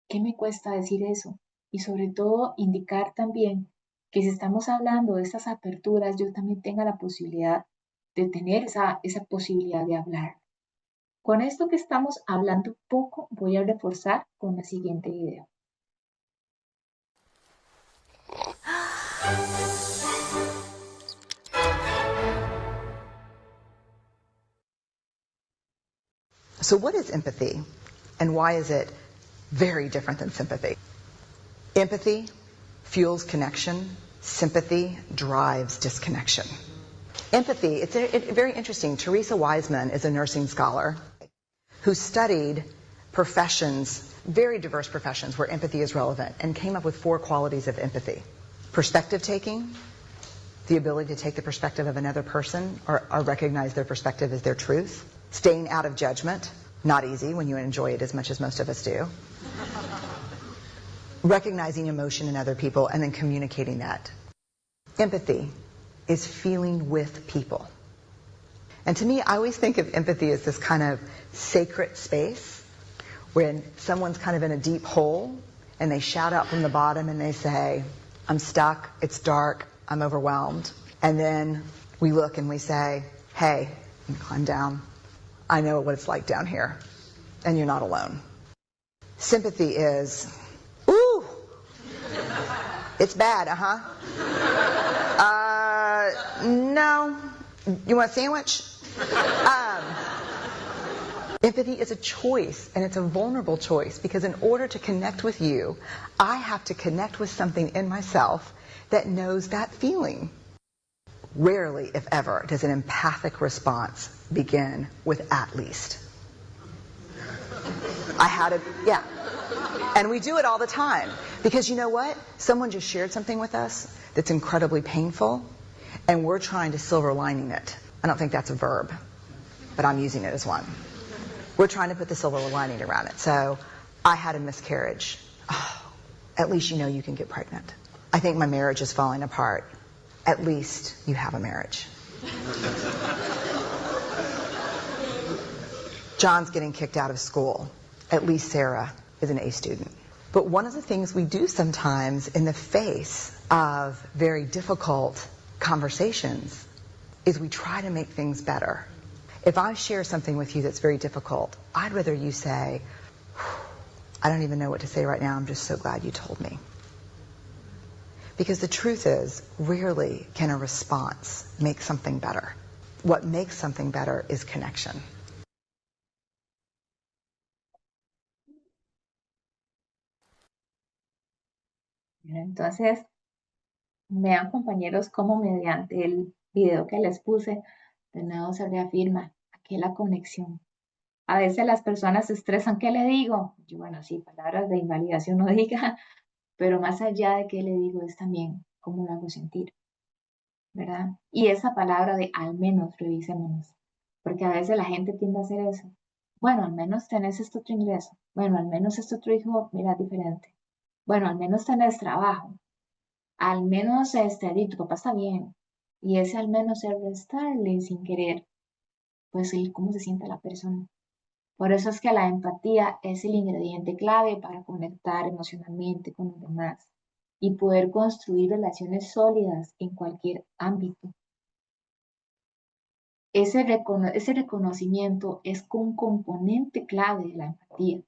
¿qué me cuesta decir eso? Y sobre todo indicar también que si estamos hablando de estas aperturas, yo también tenga la posibilidad de tener esa posibilidad de hablar. Con esto que estamos hablando poco, voy a reforzar con el siguiente video. So what is empathy, and why is it very different than sympathy? Empathy fuels connection. Sympathy drives disconnection. Empathy, it's very interesting. Teresa Wiseman is a nursing scholar who studied professions, very diverse professions where empathy is relevant, and came up with 4 qualities of empathy. Perspective taking, the ability to take the perspective of another person or recognize their perspective as their truth. Staying out of judgment, not easy when you enjoy it as much as most of us do. Recognizing emotion in other people and then communicating that. Empathy is feeling with people. And to me, I always think of empathy as this kind of sacred space when someone's kind of in a deep hole and they shout out from the bottom and they say, I'm stuck, it's dark, I'm overwhelmed. And then we look and we say, hey, you climb down. I know what it's like down here, and you're not alone. Sympathy is, ooh, it's bad, no, you want a sandwich? Empathy is a choice, and it's a vulnerable choice, because in order to connect with you, I have to connect with something in myself that knows that feeling. Rarely, if ever, does an empathic response begin with at least. Yeah. And we do it all the time. Because you know what? Someone just shared something with us that's incredibly painful, and we're trying to silver lining it. I don't think that's a verb, but I'm using it as one. We're trying to put the silver lining around it. So, I had a miscarriage. Oh, at least you know you can get pregnant. I think my marriage is falling apart. At least you have a marriage. John's getting kicked out of school. At least Sarah is an A student. But one of the things we do sometimes in the face of very difficult conversations is we try to make things better. If I share something with you that's very difficult, I'd rather you say, I don't even know what to say right now, I'm just so glad you told me. Because the truth is, rarely can a response make something better. What makes something better is connection. Entonces, vean compañeros cómo mediante el video que les puse, de nuevo se reafirma aquí la conexión. A veces las personas se estresan, ¿qué le digo? Yo, bueno, sí, palabras de invalidación no diga, pero más allá de qué le digo es también cómo lo hago sentir, ¿verdad? Y esa palabra de al menos revisémonos, porque a veces la gente tiende a hacer eso. Bueno, al menos tenés este otro ingreso. Bueno, al menos este otro hijo, mira, diferente. Bueno, al menos tenés trabajo. Al menos tu papá está bien. Y ese al menos es restarle sin querer, pues el cómo se siente la persona. Por eso es que la empatía es el ingrediente clave para conectar emocionalmente con los demás y poder construir relaciones sólidas en cualquier ámbito. Ese reconocimiento es un componente clave de la empatía.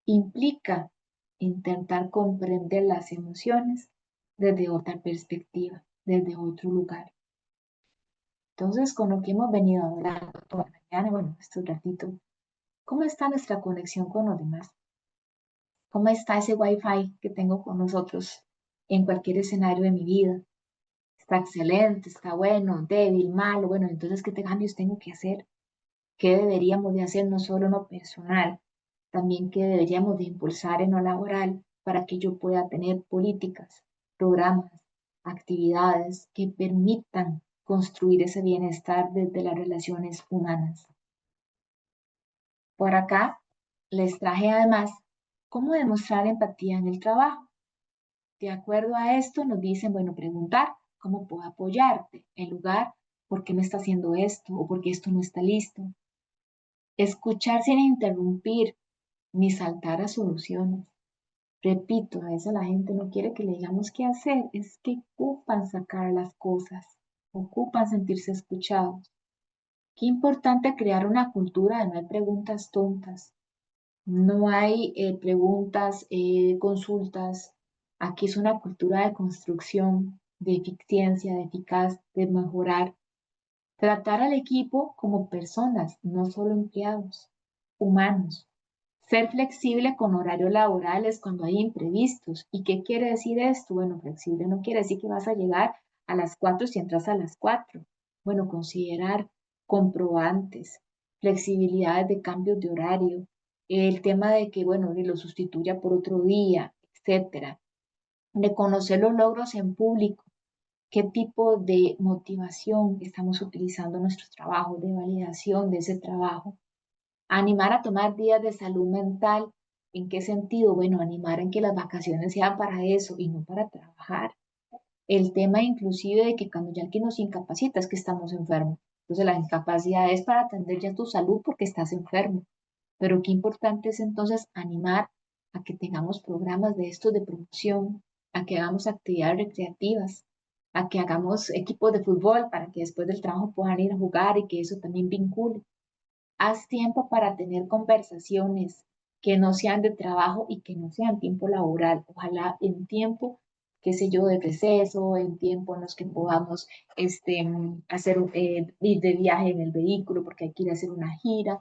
Implica intentar comprender las emociones desde otra perspectiva, desde otro lugar. Entonces, con lo que hemos venido hablando toda la mañana, bueno, este ratito, ¿cómo está nuestra conexión con los demás? ¿Cómo está ese Wi-Fi que tengo con nosotros en cualquier escenario de mi vida? ¿Está excelente? ¿Está bueno? ¿Débil? ¿Malo? Bueno, entonces, ¿qué cambios tengo que hacer? ¿Qué deberíamos de hacer no solo en lo personal, también qué deberíamos de impulsar en lo laboral para que yo pueda tener políticas, programas, actividades que permitan construir ese bienestar desde las relaciones humanas? Por acá les traje además cómo demostrar empatía en el trabajo. De acuerdo a esto nos dicen, bueno, preguntar cómo puedo apoyarte en lugar por qué me está haciendo esto o por qué esto no está listo. Escuchar sin interrumpir ni saltar a soluciones. Repito, a veces la gente no quiere que le digamos qué hacer, es que ocupan sacar las cosas, ocupan sentirse escuchados. Qué importante crear una cultura de no hay preguntas tontas, no hay preguntas, consultas. Aquí es una cultura de construcción, de eficiencia, de eficaz, de mejorar. Tratar al equipo como personas, no solo empleados, humanos. Ser flexible con horarios laborales cuando hay imprevistos. ¿Y qué quiere decir esto? Bueno, flexible no quiere decir que vas a llegar a las 4 si entras a las 4. Bueno, considerar comprobantes, flexibilidades de cambios de horario, el tema de que, bueno, lo sustituya por otro día, etcétera. Reconocer los logros en público, qué tipo de motivación estamos utilizando en nuestros trabajos, de validación de ese trabajo. Animar a tomar días de salud mental. ¿En qué sentido? Bueno, animar en que las vacaciones sean para eso y no para trabajar. El tema inclusive de que cuando ya alguien nos incapacita es que estamos enfermos. Entonces la incapacidad es para atender ya tu salud porque estás enfermo. Pero qué importante es entonces animar a que tengamos programas de estos de promoción, a que hagamos actividades recreativas, a que hagamos equipos de fútbol para que después del trabajo puedan ir a jugar y que eso también vincule. Haz tiempo para tener conversaciones que no sean de trabajo y que no sean tiempo laboral. Ojalá en tiempo, qué sé yo, de receso, en tiempo en los que podamos ir de viaje en el vehículo porque hay que ir a hacer una gira.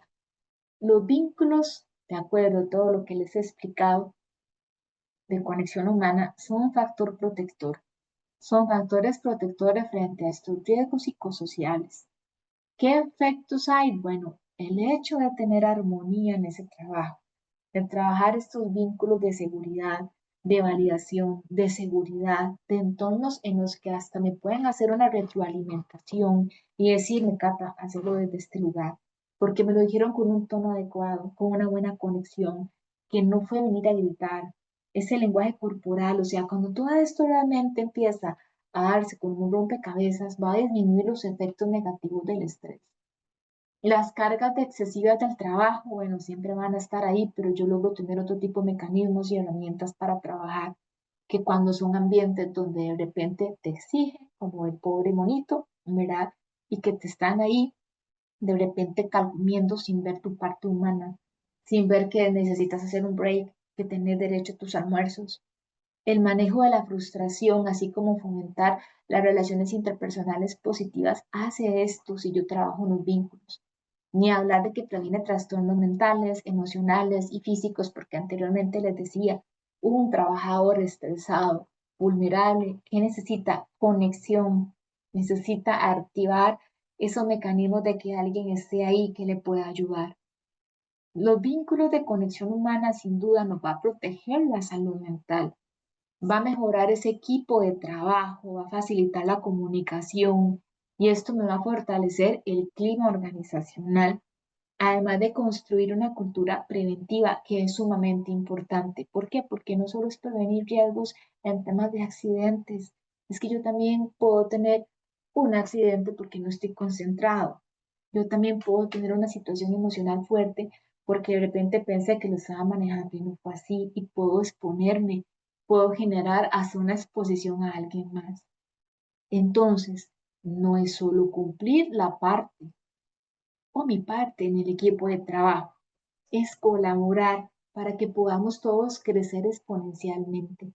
Los vínculos, de acuerdo a todo lo que les he explicado de conexión humana, son un factor protector. Son factores protectores frente a estos riesgos psicosociales. ¿Qué efectos hay? Bueno, el hecho de tener armonía en ese trabajo, de trabajar estos vínculos de seguridad, de validación, de seguridad, de entornos en los que hasta me pueden hacer una retroalimentación y decirme, Cata, hacerlo desde este lugar, porque me lo dijeron con un tono adecuado, con una buena conexión, que no fue venir a gritar, ese lenguaje corporal, o sea, cuando todo esto realmente empieza a darse como un rompecabezas, va a disminuir los efectos negativos del estrés. Las cargas excesivas del trabajo, bueno, siempre van a estar ahí, pero yo logro tener otro tipo de mecanismos y herramientas para trabajar que cuando son ambientes donde de repente te exigen, como el pobre monito, ¿verdad? Y que te están ahí de repente calcomiendo sin ver tu parte humana, sin ver que necesitas hacer un break, que tener derecho a tus almuerzos. El manejo de la frustración, así como fomentar las relaciones interpersonales positivas, hace esto si yo trabajo en los vínculos. Ni hablar de que previene trastornos mentales, emocionales y físicos, porque anteriormente les decía, un trabajador estresado, vulnerable, que necesita conexión, necesita activar esos mecanismos de que alguien esté ahí que le pueda ayudar. Los vínculos de conexión humana sin duda nos va a proteger la salud mental, va a mejorar ese equipo de trabajo, va a facilitar la comunicación y esto me va a fortalecer el clima organizacional, además de construir una cultura preventiva que es sumamente importante. ¿Por qué? Porque no solo es prevenir riesgos en temas de accidentes, es que yo también puedo tener un accidente porque no estoy concentrado. Yo también puedo tener una situación emocional fuerte porque de repente pensé que lo estaba manejando y no fue así y puedo exponerme, puedo generar hasta una exposición a alguien más. Entonces, no es solo cumplir la parte, o mi parte en el equipo de trabajo. Es colaborar para que podamos todos crecer exponencialmente,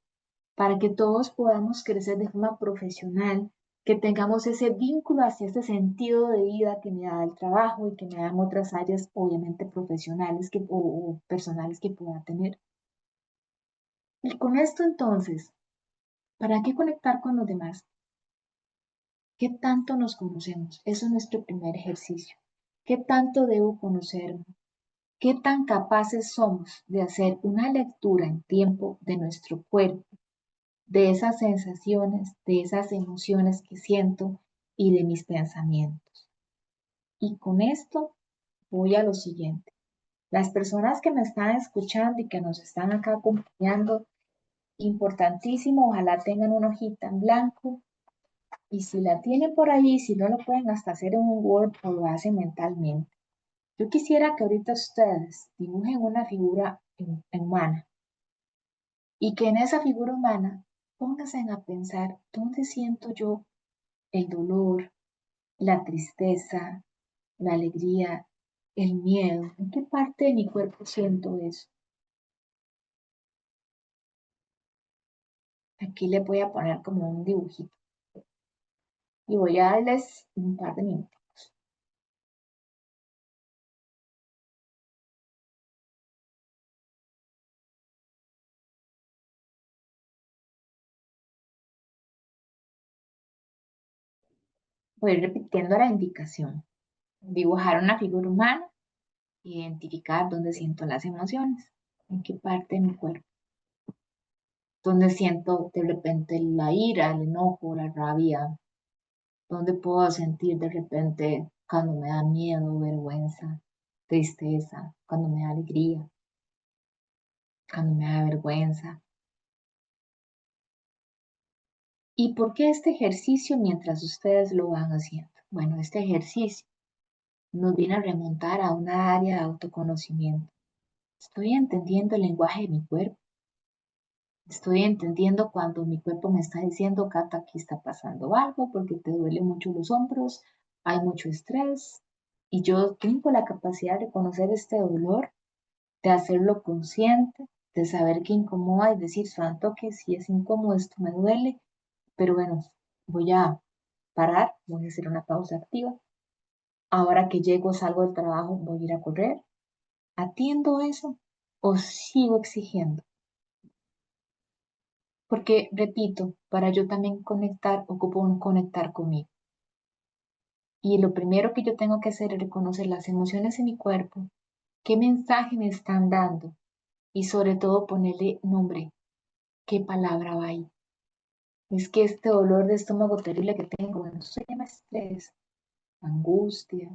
para que todos podamos crecer de forma profesional, que tengamos ese vínculo hacia ese sentido de vida que me da el trabajo y que me dan otras áreas, obviamente profesionales o personales que pueda tener. Y con esto entonces, ¿para qué conectar con los demás? ¿Qué tanto nos conocemos? Eso es nuestro primer ejercicio. ¿Qué tanto debo conocerme? ¿Qué tan capaces somos de hacer una lectura en tiempo de nuestro cuerpo, de esas sensaciones, de esas emociones que siento y de mis pensamientos? Y con esto voy a lo siguiente. Las personas que me están escuchando y que nos están acá acompañando, importantísimo, ojalá tengan una hojita en blanco y si la tienen por ahí, si no lo pueden hasta hacer en un Word o lo hacen mentalmente. Yo quisiera que ahorita ustedes dibujen una figura humana y que en esa figura humana pónganse a pensar dónde siento yo el dolor, la tristeza, la alegría, el miedo, en qué parte de mi cuerpo siento eso. Aquí le voy a poner como un dibujito y voy a darles un par de minutos. Voy repitiendo la indicación. Dibujar una figura humana, identificar dónde siento las emociones, en qué parte de mi cuerpo, dónde siento de repente la ira, el enojo, la rabia, dónde puedo sentir de repente cuando me da miedo, vergüenza, tristeza, cuando me da alegría, cuando me da vergüenza. ¿Y por qué este ejercicio mientras ustedes lo van haciendo? Bueno, este ejercicio nos viene a remontar a una área de autoconocimiento. Estoy entendiendo el lenguaje de mi cuerpo. Estoy entendiendo cuando mi cuerpo me está diciendo, Cata, aquí está pasando algo porque te duelen mucho los hombros, hay mucho estrés. Y yo tengo la capacidad de conocer este dolor, de hacerlo consciente, de saber que incomoda y decir, santo, que si es incómodo, esto me duele. Pero bueno, voy a parar, voy a hacer una pausa activa. Ahora que llego, salgo del trabajo, voy a ir a correr. ¿Atiendo eso o sigo exigiendo? Porque, repito, para yo también conectar, ocupo un conectar conmigo. Y lo primero que yo tengo que hacer es reconocer las emociones en mi cuerpo, qué mensaje me están dando y sobre todo ponerle nombre, qué palabra va ahí. Es que este dolor de estómago terrible que tengo, bueno, eso se llama estrés, angustia.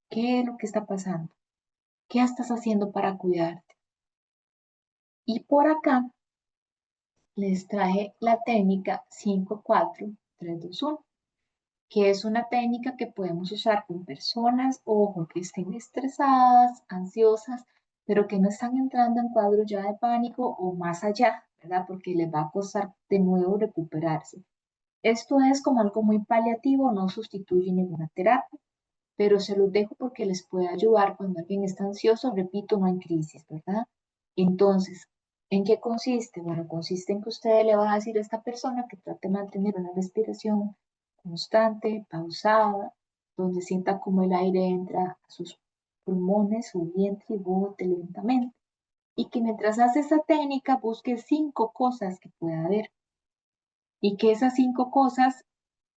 ¿Qué es lo que está pasando? ¿Qué estás haciendo para cuidarte? Y por acá les traje la técnica 5-4-3-2-1, que es una técnica que podemos usar con personas, ojo, que estén estresadas, ansiosas, pero que no están entrando en cuadros ya de pánico o más allá, ¿verdad? Porque les va a costar de nuevo recuperarse. Esto es como algo muy paliativo, no sustituye ninguna terapia, pero se los dejo porque les puede ayudar cuando alguien está ansioso, repito, no en crisis, ¿verdad? Entonces, ¿en qué consiste? Bueno, consiste en que usted le va a decir a esta persona que trate de mantener una respiración constante, pausada, donde sienta como el aire entra a sus pulmones, su vientre y bote lentamente. Y que mientras hace esa técnica busque 5 cosas que pueda ver. Y que esas 5 cosas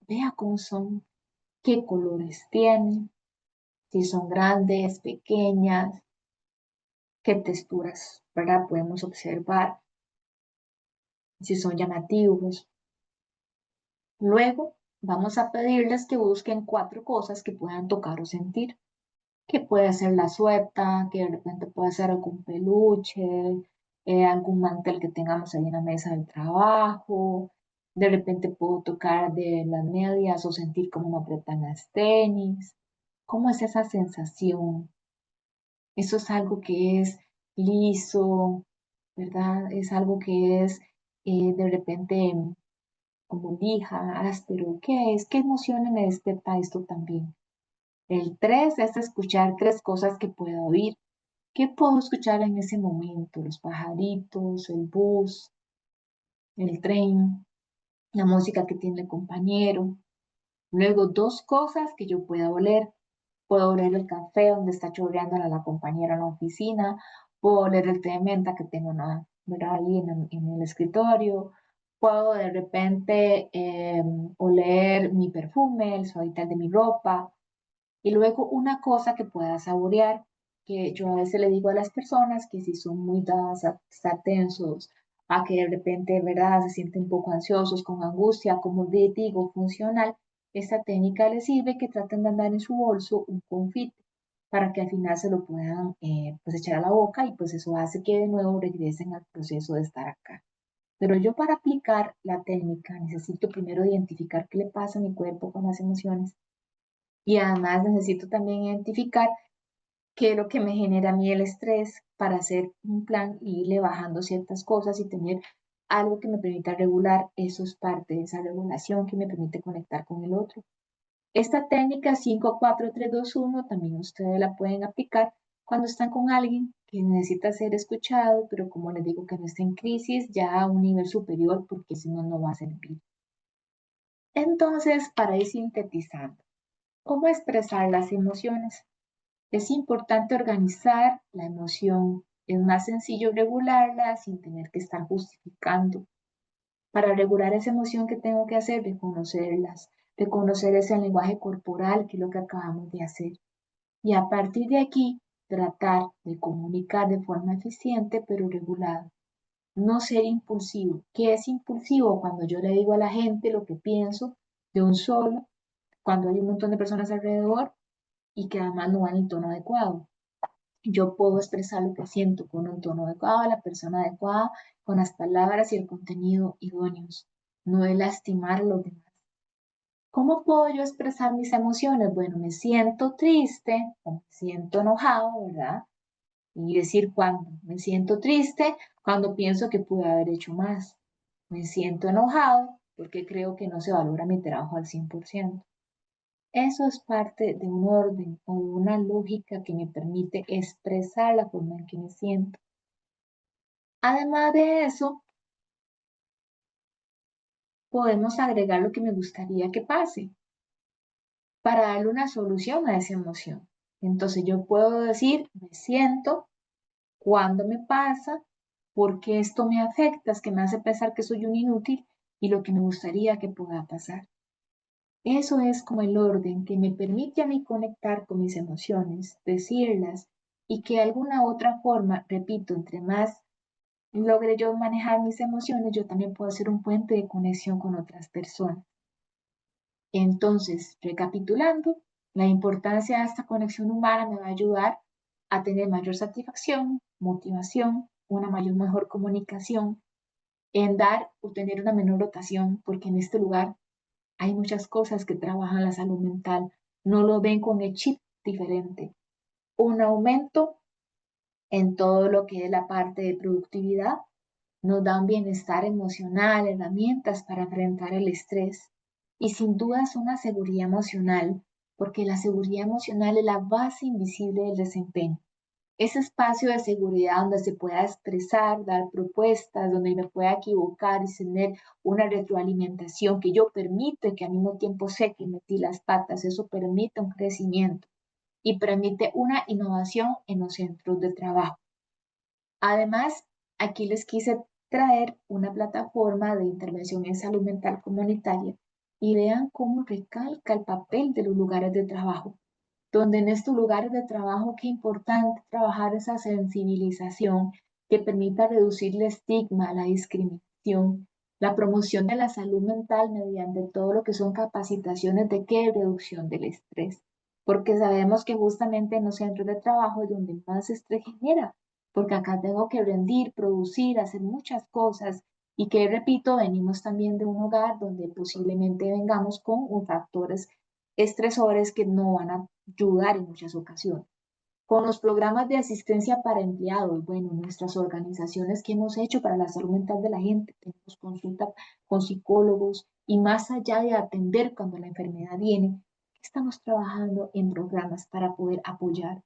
vea cómo son, qué colores tienen, si son grandes, pequeñas, qué texturas, ¿verdad? Podemos observar si son llamativos. Luego vamos a pedirles que busquen 4 cosas que puedan tocar o sentir, que puede ser la suelta, que de repente puede ser algún peluche, algún mantel que tengamos ahí en la mesa del trabajo, de repente puedo tocar de las medias o sentir cómo me apretan las tenis. ¿Cómo es esa sensación? Eso es algo que es liso, ¿verdad? Es algo que es de repente como lija, áspero. ¿Qué es? ¿Qué emociones me despierta esto también? El 3 es escuchar 3 cosas que puedo oír. ¿Qué puedo escuchar en ese momento? Los pajaritos, el bus, el tren, la música que tiene el compañero. Luego, 2 cosas que yo pueda oler. Puedo oler el café donde está chorreando la compañera en la oficina. Puedo oler el té de menta que tengo ¿verdad? Ahí en el escritorio. Puedo de repente oler mi perfume, el suavitel de mi ropa. Y luego una cosa que pueda saborear, que yo a veces le digo a las personas que si son muy dadas a estar tensos, a que de repente, ¿verdad?, se sienten un poco ansiosos, con angustia, como digo, funcional, esta técnica les sirve que traten de andar en su bolso un confite para que al final se lo puedan pues echar a la boca y pues eso hace que de nuevo regresen al proceso de estar acá. Pero yo para aplicar la técnica necesito primero identificar qué le pasa a mi cuerpo con las emociones y además necesito también identificar qué es lo que me genera a mí el estrés para hacer un plan y irle bajando ciertas cosas y tener algo que me permita regular. Eso es parte de esa regulación que me permite conectar con el otro. Esta técnica 5-4-3-2-1 también ustedes la pueden aplicar cuando están con alguien que necesita ser escuchado, pero como les digo que no está en crisis, ya a un nivel superior, porque si no, no va a servir. Entonces, para ir sintetizando, ¿cómo expresar las emociones? Es importante organizar la emoción. Es más sencillo regularla sin tener que estar justificando. Para regular esa emoción, ¿qué tengo que hacer? Reconocerlas. Reconocer ese lenguaje corporal, que es lo que acabamos de hacer. Y a partir de aquí, tratar de comunicar de forma eficiente, pero regulada. No ser impulsivo. ¿Qué es impulsivo? Cuando yo le digo a la gente lo que pienso de un solo, cuando hay un montón de personas alrededor y que además no van en el tono adecuado. Yo puedo expresar lo que siento con un tono adecuado, la persona adecuada, con las palabras y el contenido idóneos. No es lastimar a los demás. ¿Cómo puedo yo expresar mis emociones? Bueno, me siento triste o me siento enojado, ¿verdad? Y decir cuándo. Me siento triste cuando pienso que pude haber hecho más. Me siento enojado porque creo que no se valora mi trabajo al 100%. Eso es parte de un orden o de una lógica que me permite expresar la forma en que me siento. Además de eso, podemos agregar lo que me gustaría que pase para darle una solución a esa emoción. Entonces yo puedo decir, me siento, cuándo me pasa, por qué esto me afecta, es que me hace pensar que soy un inútil y lo que me gustaría que pueda pasar. Eso es como el orden que me permite a mí conectar con mis emociones, decirlas y que de alguna otra forma, repito, entre más logre yo manejar mis emociones, yo también puedo hacer un puente de conexión con otras personas. Entonces, recapitulando, la importancia de esta conexión humana me va a ayudar a tener mayor satisfacción, motivación, una mejor comunicación, en dar o tener una menor rotación, porque en este lugar hay muchas cosas que trabajan la salud mental, no lo ven con el chip diferente. Un aumento en todo lo que es la parte de productividad, nos da un bienestar emocional, herramientas para enfrentar el estrés y sin duda es una seguridad emocional, porque la seguridad emocional es la base invisible del desempeño. Ese espacio de seguridad donde se pueda expresar, dar propuestas, donde me pueda equivocar y tener una retroalimentación que yo permito y que al mismo tiempo sé que metí las patas, eso permite un crecimiento y permite una innovación en los centros de trabajo. Además, aquí les quise traer una plataforma de intervención en salud mental comunitaria y vean cómo recalca el papel de los lugares de trabajo, donde en estos lugares de trabajo qué importante trabajar esa sensibilización que permita reducir el estigma, la discriminación, la promoción de la salud mental mediante todo lo que son capacitaciones de qué reducción del estrés, porque sabemos que justamente en los centros de trabajo es donde más estrés genera, porque acá tengo que rendir, producir, hacer muchas cosas y que, repito, venimos también de un hogar donde posiblemente vengamos con factores estresores que no van a ayudar en muchas ocasiones. Con los programas de asistencia para empleados, bueno, nuestras organizaciones que hemos hecho para la salud mental de la gente, tenemos consulta con psicólogos y más allá de atender cuando la enfermedad viene, estamos trabajando en programas para poder apoyar,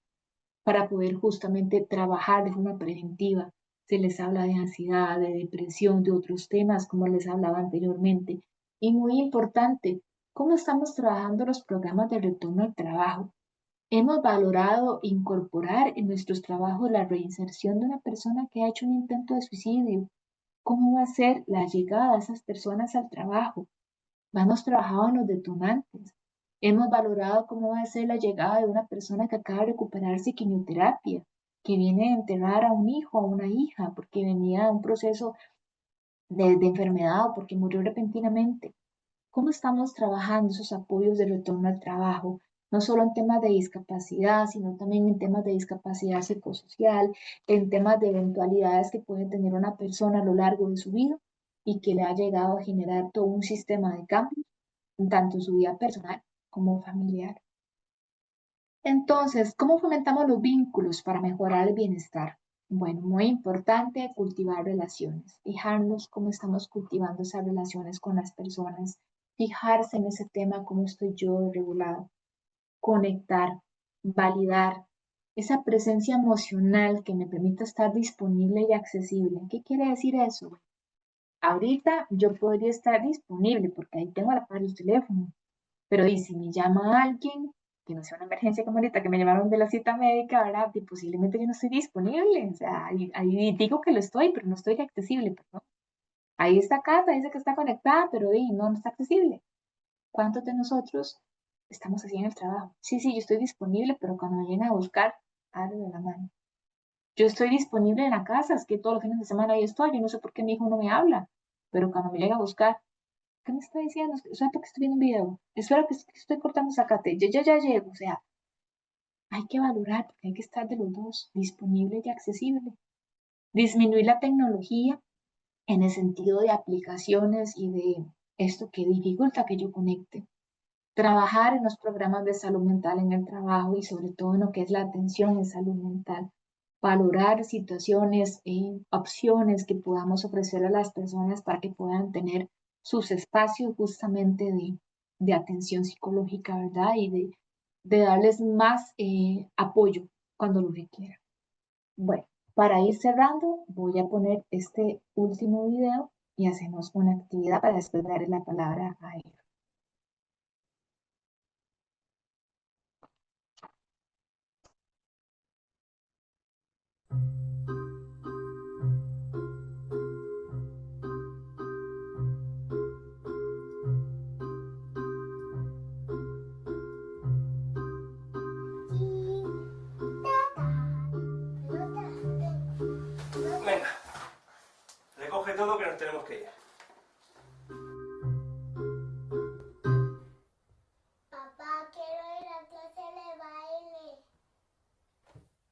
para poder justamente trabajar de forma preventiva. Se les habla de ansiedad, de depresión, de otros temas, como les hablaba anteriormente. Y muy importante, ¿cómo estamos trabajando los programas de retorno al trabajo? Hemos valorado incorporar en nuestros trabajos la reinserción de una persona que ha hecho un intento de suicidio. ¿Cómo va a ser la llegada de esas personas al trabajo? Hemos trabajado en los detonantes. Hemos valorado cómo va a ser la llegada de una persona que acaba de recuperarse de quimioterapia, que viene de enterrar a un hijo o a una hija porque venía de un proceso de enfermedad o porque murió repentinamente. ¿Cómo estamos trabajando esos apoyos de retorno al trabajo? No solo en temas de discapacidad, sino también en temas de discapacidad psicosocial, en temas de eventualidades que puede tener una persona a lo largo de su vida y que le ha llegado a generar todo un sistema de cambios, tanto en su vida personal como familiar. Entonces, ¿cómo fomentamos los vínculos para mejorar el bienestar? Bueno, muy importante cultivar relaciones, fijarnos cómo estamos cultivando esas relaciones con las personas, fijarse en ese tema, cómo estoy yo regulado, conectar, validar esa presencia emocional que me permita estar disponible y accesible. ¿Qué quiere decir eso? Ahorita yo podría estar disponible porque ahí tengo a la par el teléfono, pero y si me llama alguien, que no sea una emergencia como ahorita, que me llamaron de la cita médica, ¿verdad? Y posiblemente yo no estoy disponible, o sea, ahí digo que lo estoy, pero no estoy accesible, perdón. Ahí está Cata, dice que está conectada, pero no está accesible. ¿Cuántos de nosotros estamos así en el trabajo? Sí, sí, yo estoy disponible, pero cuando me vienen a buscar, háganlo de la mano. Yo estoy disponible en la casa, es que todos los fines de semana ahí estoy, yo no sé por qué mi hijo no me habla, pero cuando me llega a buscar, ¿qué me está diciendo? Eso es porque estoy viendo un video. Espero que estoy cortando zacate. Ya llego. O sea, hay que valorar porque hay que estar de los dos, disponible y accesible. Disminuir la tecnología en el sentido de aplicaciones y de esto que dificulta que yo conecte. Trabajar en los programas de salud mental en el trabajo y sobre todo en lo que es la atención en salud mental. Valorar situaciones e opciones que podamos ofrecer a las personas para que puedan tener sus espacios justamente de atención psicológica, ¿verdad? Y de darles más apoyo cuando lo requieran. Bueno, para ir cerrando, voy a poner este último video y hacemos una actividad para después darle la palabra a él. Venga, recoge todo que nos tenemos que ir. Papá, quiero ir a clase de baile.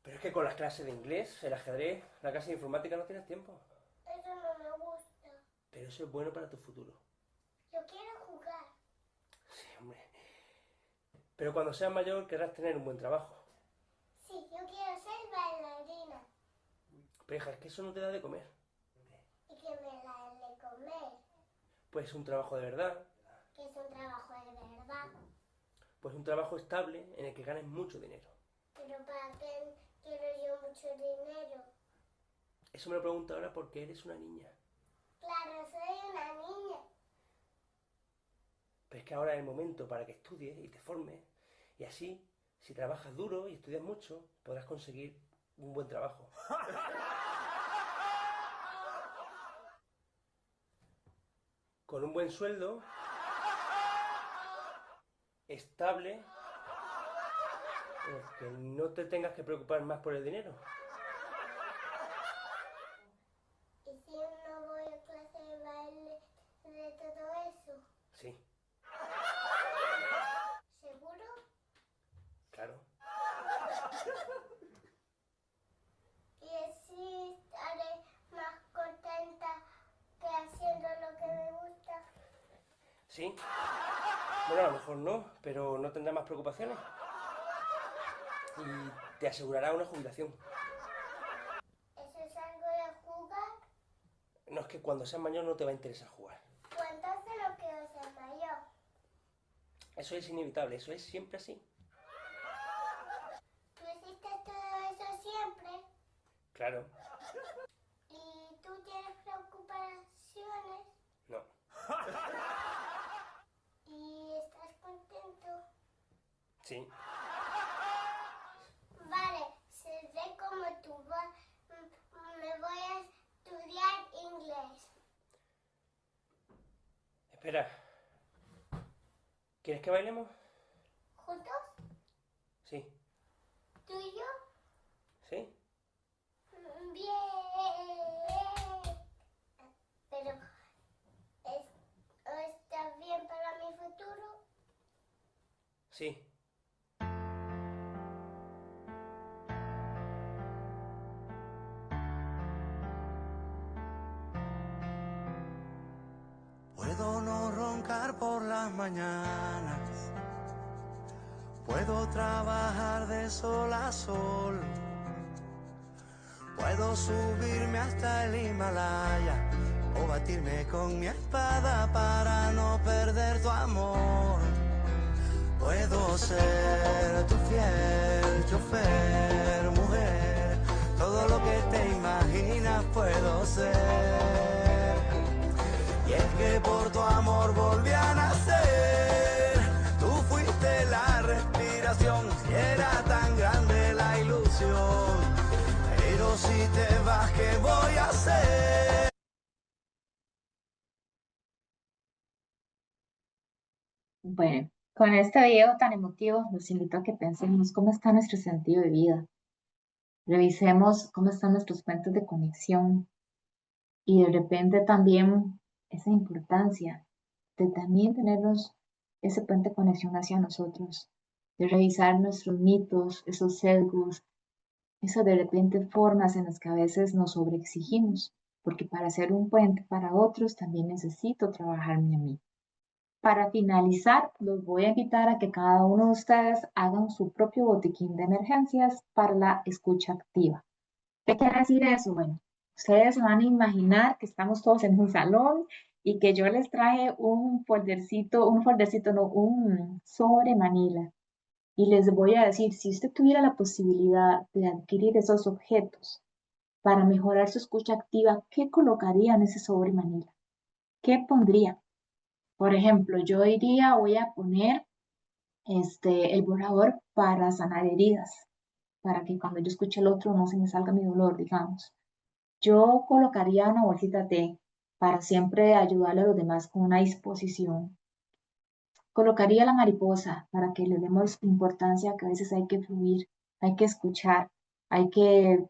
Pero es que con las clases de inglés, el ajedrez, la clase de informática no tienes tiempo. Eso no me gusta. Pero eso es bueno para tu futuro. Yo quiero jugar. Sí, hombre. Pero cuando seas mayor querrás tener un buen trabajo. Sí, yo quiero ser bailarina. Pero hija, es que eso no te da de comer. Y que me la de comer. Pues un trabajo de verdad. Que es un trabajo de verdad. Pues un trabajo estable en el que ganes mucho dinero. Pero ¿para qué quiero yo mucho dinero? Eso me lo pregunto ahora porque eres una niña. Claro, soy una niña. Pero es que ahora es el momento para que estudies y te formes. Y así, si trabajas duro y estudias mucho, podrás conseguir un buen trabajo. Con un buen sueldo, estable, en el que no te tengas que preocupar más por el dinero. ¿Y si no voy a clase de baile de todo eso? Sí, ¿Seguro? claro. Y así estaré más contenta que haciendo lo que me gusta. Sí. Bueno, a lo mejor no, pero no tendrás más preocupaciones. Y te asegurará una jubilación. ¿Eso es algo de jugar? No, es que cuando seas mayor no te va a interesar jugar. Pues entonces no quiero ser mayor. Eso es inevitable, eso es siempre así. ¿Tú hiciste todo eso siempre? Claro, ¿Y tú tienes preocupaciones? no. ¿Y estás contento? Sí. Vale, seré como tú. Me voy a estudiar inglés. Espera. ¿Quieres que bailemos? ¿Juntos? Sí. ¿Tú y yo? ¿Sí? Bien. Pero, ¿está bien para mi futuro? Sí. Puedo no roncar por las mañanas, puedo trabajar de sol a sol, puedo subirme hasta el Himalaya o batirme con mi espada para no perder tu amor. Puedo ser tu fiel chofer, mujer, todo lo que te imaginas puedo ser. Y es que por tu amor volví a nacer. Tú fuiste la respiración, si era tan grande la ilusión. Pero si te vas, ¿qué voy a hacer? Bueno, con este video tan emotivo, los invito a que pensemos cómo está nuestro sentido de vida. Revisemos cómo están nuestros puentes de conexión y de repente también esa importancia de también tenernos ese puente de conexión hacia nosotros, de revisar nuestros mitos, esos sesgos, esas de repente formas en las que a veces nos sobreexigimos, porque para ser un puente para otros también necesito trabajarme a mí. Para finalizar, los voy a invitar a que cada uno de ustedes hagan su propio botiquín de emergencias para la escucha activa. ¿Qué quiere decir eso? Bueno, ustedes se van a imaginar que estamos todos en un salón y que yo les traje un sobre Manila. Y les voy a decir, si usted tuviera la posibilidad de adquirir esos objetos para mejorar su escucha activa, ¿qué colocaría en ese sobre Manila? ¿Qué pondría? Por ejemplo, yo diría, voy a poner el borrador para sanar heridas, para que cuando yo escuche el otro no se me salga mi dolor, digamos. Yo colocaría una bolsita de té para siempre ayudarle a los demás con una disposición. Colocaría la mariposa para que le demos importancia que a veces hay que fluir, hay que escuchar, hay que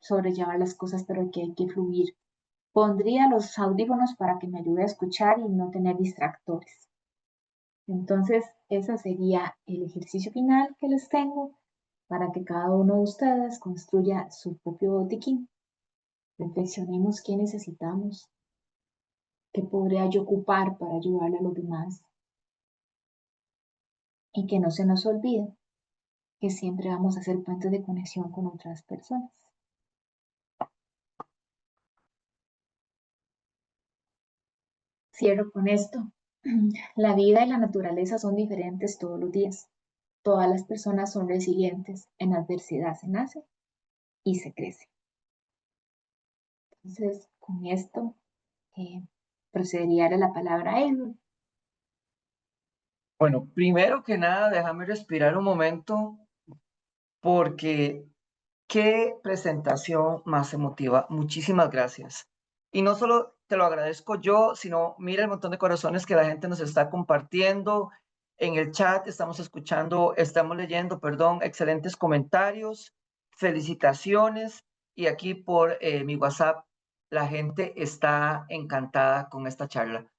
sobrellevar las cosas, pero hay que fluir. Pondría los audífonos para que me ayude a escuchar y no tener distractores. Entonces, ese sería el ejercicio final que les tengo para que cada uno de ustedes construya su propio botiquín. Reflexionemos qué necesitamos, qué podría yo ocupar para ayudarle a los demás y que no se nos olvide que siempre vamos a hacer puentes de conexión con otras personas. Cierro con esto. La vida y la naturaleza son diferentes todos los días. Todas las personas son resilientes. En adversidad se nace y se crece. Entonces, con esto procedería a la palabra a Edward. Bueno, primero que nada, déjame respirar un momento porque qué presentación más emotiva. Muchísimas gracias. Y no solo te lo agradezco yo, sino mira el montón de corazones que la gente nos está compartiendo en el chat. Estamos leyendo, perdón, excelentes comentarios, felicitaciones. Y aquí por mi WhatsApp, la gente está encantada con esta charla.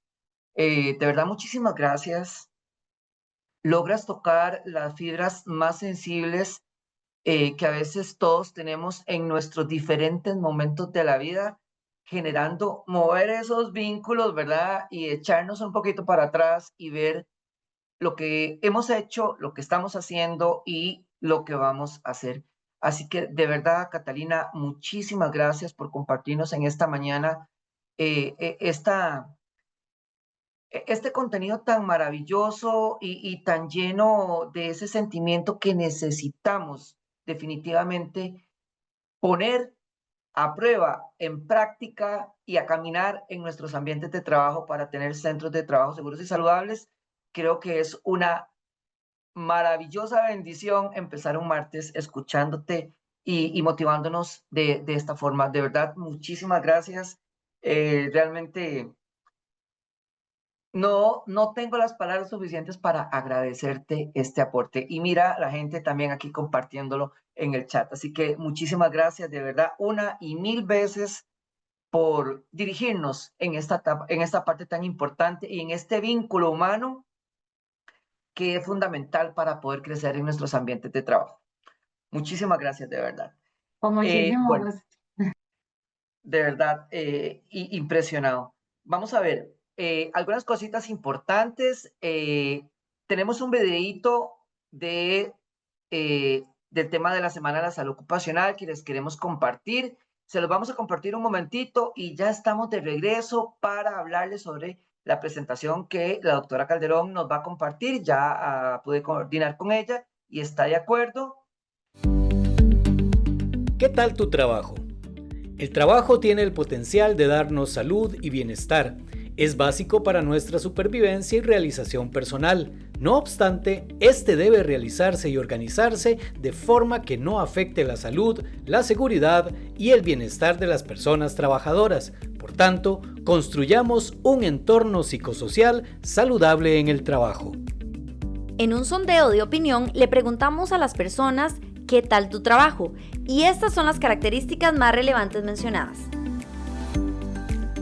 De verdad, muchísimas gracias. Logras tocar las fibras más sensibles que a veces todos tenemos en nuestros diferentes momentos de la vida, generando, mover esos vínculos, ¿verdad? Y echarnos un poquito para atrás y ver lo que hemos hecho, lo que estamos haciendo y lo que vamos a hacer. Así que de verdad, Catalina, muchísimas gracias por compartirnos en esta mañana esta este contenido tan maravilloso y tan lleno de ese sentimiento que necesitamos definitivamente poner a prueba, en práctica y a caminar en nuestros ambientes de trabajo para tener centros de trabajo seguros y saludables. Creo que es una maravillosa bendición empezar un martes escuchándote y motivándonos de esta forma. De verdad, muchísimas gracias. Realmente no tengo las palabras suficientes para agradecerte este aporte. Y mira, la gente también aquí compartiéndolo en el chat. Así que muchísimas gracias, de verdad, una y mil veces por dirigirnos en esta parte tan importante y en este vínculo humano que es fundamental para poder crecer en nuestros ambientes de trabajo. Muchísimas gracias, de verdad. Con muchísimo Bueno, gusto. de verdad, impresionado. Vamos a ver, algunas cositas importantes. Tenemos un videíto del tema de la Semana de la Salud Ocupacional que les queremos compartir. Se los vamos a compartir un momentito y ya estamos de regreso para hablarles sobre la presentación que la doctora Calderón nos va a compartir. Ya pude coordinar con ella y está de acuerdo. ¿Qué tal tu trabajo? El trabajo tiene el potencial de darnos salud y bienestar. Es básico para nuestra supervivencia y realización personal. No obstante, este debe realizarse y organizarse de forma que no afecte la salud, la seguridad y el bienestar de las personas trabajadoras. Por tanto, construyamos un entorno psicosocial saludable en el trabajo. En un sondeo de opinión le preguntamos a las personas ¿qué tal tu trabajo? Y estas son las características más relevantes mencionadas.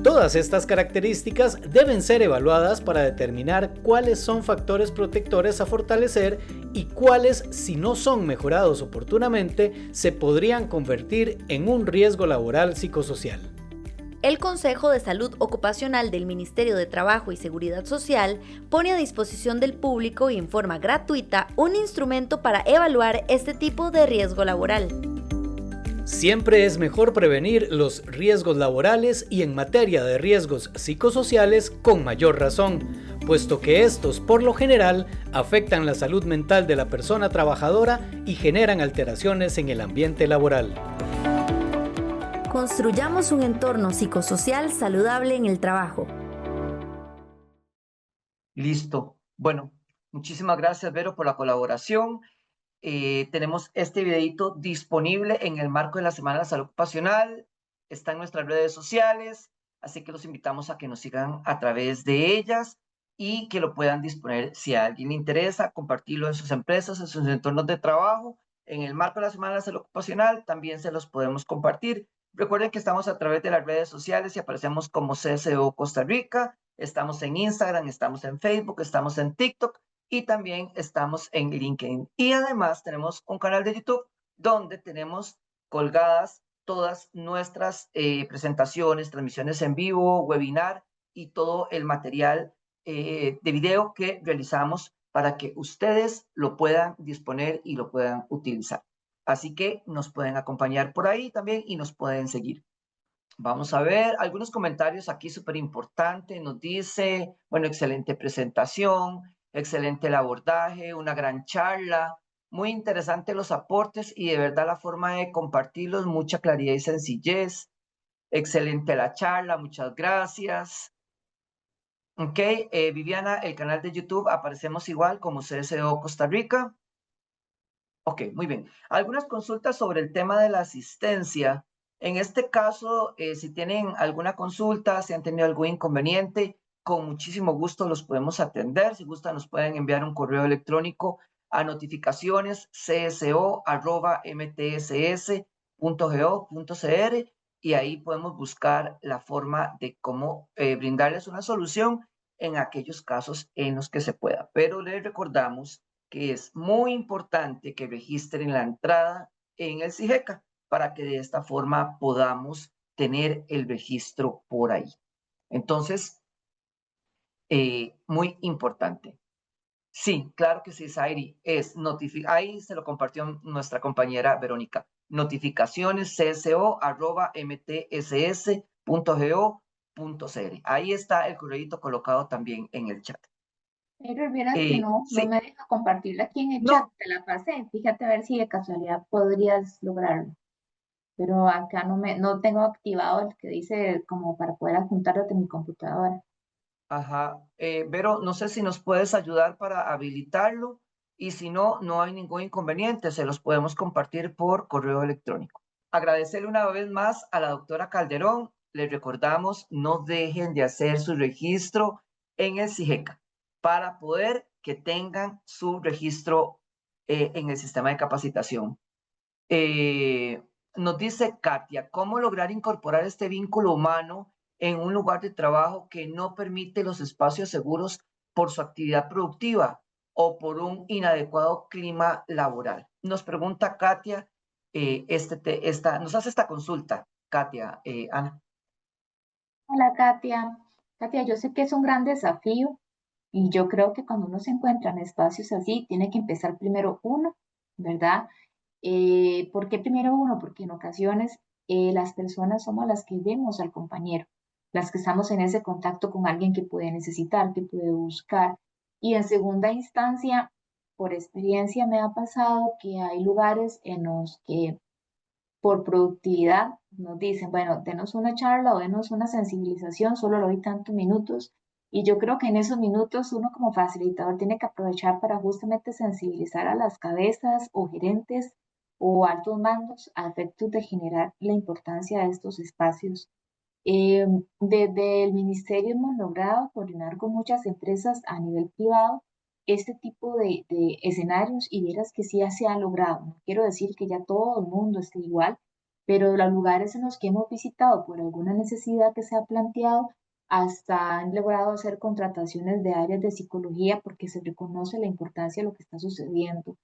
Todas estas características deben ser evaluadas para determinar cuáles son factores protectores a fortalecer y cuáles, si no son mejorados oportunamente, se podrían convertir en un riesgo laboral psicosocial. El Consejo de Salud Ocupacional del Ministerio de Trabajo y Seguridad Social pone a disposición del público y en forma gratuita un instrumento para evaluar este tipo de riesgo laboral. Siempre es mejor prevenir los riesgos laborales y en materia de riesgos psicosociales con mayor razón, puesto que estos por lo general afectan la salud mental de la persona trabajadora y generan alteraciones en el ambiente laboral. Construyamos un entorno psicosocial saludable en el trabajo. Listo. Bueno, muchísimas gracias, Vero, por la colaboración. Tenemos este videito disponible en el marco de la Semana de la Salud Ocupacional. Está en nuestras redes sociales, así que los invitamos a que nos sigan a través de ellas y que lo puedan disponer si a alguien le interesa, compartirlo en sus empresas, en sus entornos de trabajo. En el marco de la Semana de la Salud Ocupacional también se los podemos compartir. Recuerden que estamos a través de las redes sociales y aparecemos como CSO Costa Rica. Estamos en Instagram, estamos en Facebook, estamos en TikTok y también estamos en LinkedIn. Y además tenemos un canal de YouTube donde tenemos colgadas todas nuestras presentaciones, transmisiones en vivo, webinar y todo el material de video que realizamos para que ustedes lo puedan disponer y lo puedan utilizar. Así que nos pueden acompañar por ahí también y nos pueden seguir. Vamos a ver algunos comentarios aquí súper importantes. Nos dice, bueno, excelente presentación, excelente el abordaje, una gran charla, muy interesante los aportes y de verdad la forma de compartirlos, mucha claridad y sencillez. Excelente la charla, muchas gracias. Ok, Viviana, el canal de YouTube aparecemos igual como CSO Costa Rica. Ok, muy bien. Algunas consultas sobre el tema de la asistencia. En este caso, si tienen alguna consulta, si han tenido algún inconveniente, con muchísimo gusto los podemos atender. Si gustan, nos pueden enviar un correo electrónico a notificaciones cso@mtss.go.cr y ahí podemos buscar la forma de cómo brindarles una solución en aquellos casos en los que se pueda. Pero les recordamos que es muy importante que registren la entrada en el CIGECA para que de esta forma podamos tener el registro por ahí. Entonces, muy importante. Sí, claro que sí, Zairi, ahí se lo compartió nuestra compañera Verónica. Notificaciones cso@mtss.go.cr Ahí está el correíto colocado también en el chat. Pero vieras que no Sí, me deja compartirla aquí en el no, chat, te la pasé. Fíjate a ver si de casualidad podrías lograrlo. Pero acá no tengo activado el que dice como para poder adjuntarlo de mi computadora. ajá. Vero, no sé si nos puedes ayudar para habilitarlo y si no, no hay ningún inconveniente, se los podemos compartir por correo electrónico. Agradecerle una vez más a la doctora Calderón. Les recordamos, no dejen de hacer su registro en el CIGECA para poder que tengan su registro en el sistema de capacitación. Nos dice Katia, ¿cómo lograr incorporar este vínculo humano en un lugar de trabajo que no permite los espacios seguros por su actividad productiva o por un inadecuado clima laboral? Nos pregunta Katia, nos hace esta consulta, Katia, Ana. Hola, Katia. Katia, yo sé que es un gran desafío y yo creo que cuando uno se encuentra en espacios así, tiene que empezar primero uno, ¿verdad? ¿Por qué primero uno? Porque en ocasiones las personas somos las que vemos al compañero, las que estamos en ese contacto con alguien que puede necesitar, que puede buscar. Y en segunda instancia, por experiencia me ha pasado que hay lugares en los que por productividad nos dicen, bueno, denos una charla o denos una sensibilización, solo lo doy tantos minutos. Y yo creo que en esos minutos uno como facilitador tiene que aprovechar para justamente sensibilizar a las cabezas o gerentes o altos mandos a efectos de generar la importancia de estos espacios. Desde el ministerio hemos logrado coordinar con muchas empresas a nivel privado este tipo de escenarios y vieras que sí se ha logrado. No quiero decir que ya todo el mundo esté igual, pero los lugares en los que hemos visitado por alguna necesidad que se ha planteado, hasta han logrado hacer contrataciones de áreas de psicología porque se reconoce la importancia de lo que está sucediendo.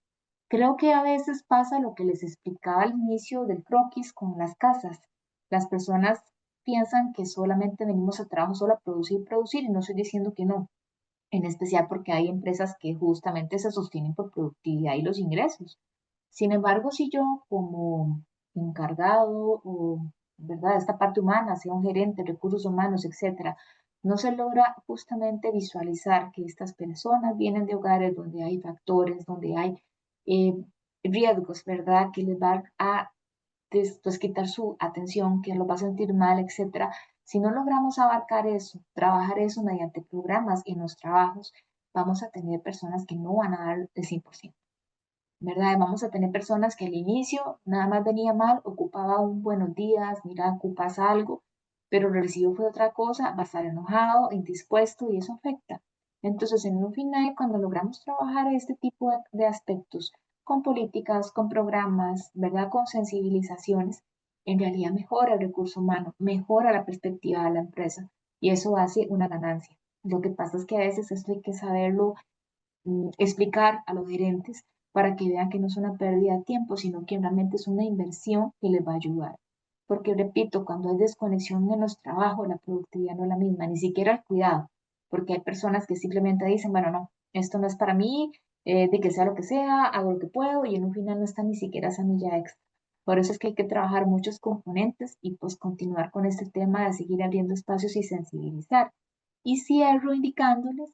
Creo que a veces pasa lo que les explicaba al inicio del croquis con las casas. Las personas piensan que solamente venimos a trabajo solo a producir, producir, y no estoy diciendo que no, en especial porque hay empresas que justamente se sostienen por productividad y los ingresos. Sin embargo, si yo como encargado o, ¿verdad?, esta parte humana, sea un gerente, recursos humanos, etcétera, no se logra justamente visualizar que estas personas vienen de hogares donde hay factores, donde hay eh, riesgos, ¿verdad?, que les van a después quitar su atención, que los va a sentir mal, etcétera. Si no logramos abarcar eso, trabajar eso mediante programas en los trabajos, vamos a tener personas que no van a dar el 100%. ¿Verdad? Vamos a tener personas que al inicio nada más venía mal, ocupaba un buenos días, mira, ocupas algo, pero el recibo fue otra cosa, va a estar enojado, indispuesto y eso afecta. Entonces, en un final, cuando logramos trabajar este tipo de aspectos con políticas, con programas, ¿verdad? Con sensibilizaciones, en realidad mejora el recurso humano, mejora la perspectiva de la empresa y eso hace una ganancia. Lo que pasa es que a veces esto hay que saberlo explicar a los gerentes para que vean que no es una pérdida de tiempo, sino que realmente es una inversión que les va a ayudar. Porque repito, cuando hay desconexión en los trabajos, la productividad no es la misma, ni siquiera el cuidado, porque hay personas que simplemente dicen, bueno, no, esto no es para mí, de que sea lo que sea, hago lo que puedo y en un final no está ni siquiera esa milla extra. Por eso es que hay que trabajar muchos componentes y pues continuar con este tema de seguir abriendo espacios y sensibilizar. Y cierro indicándoles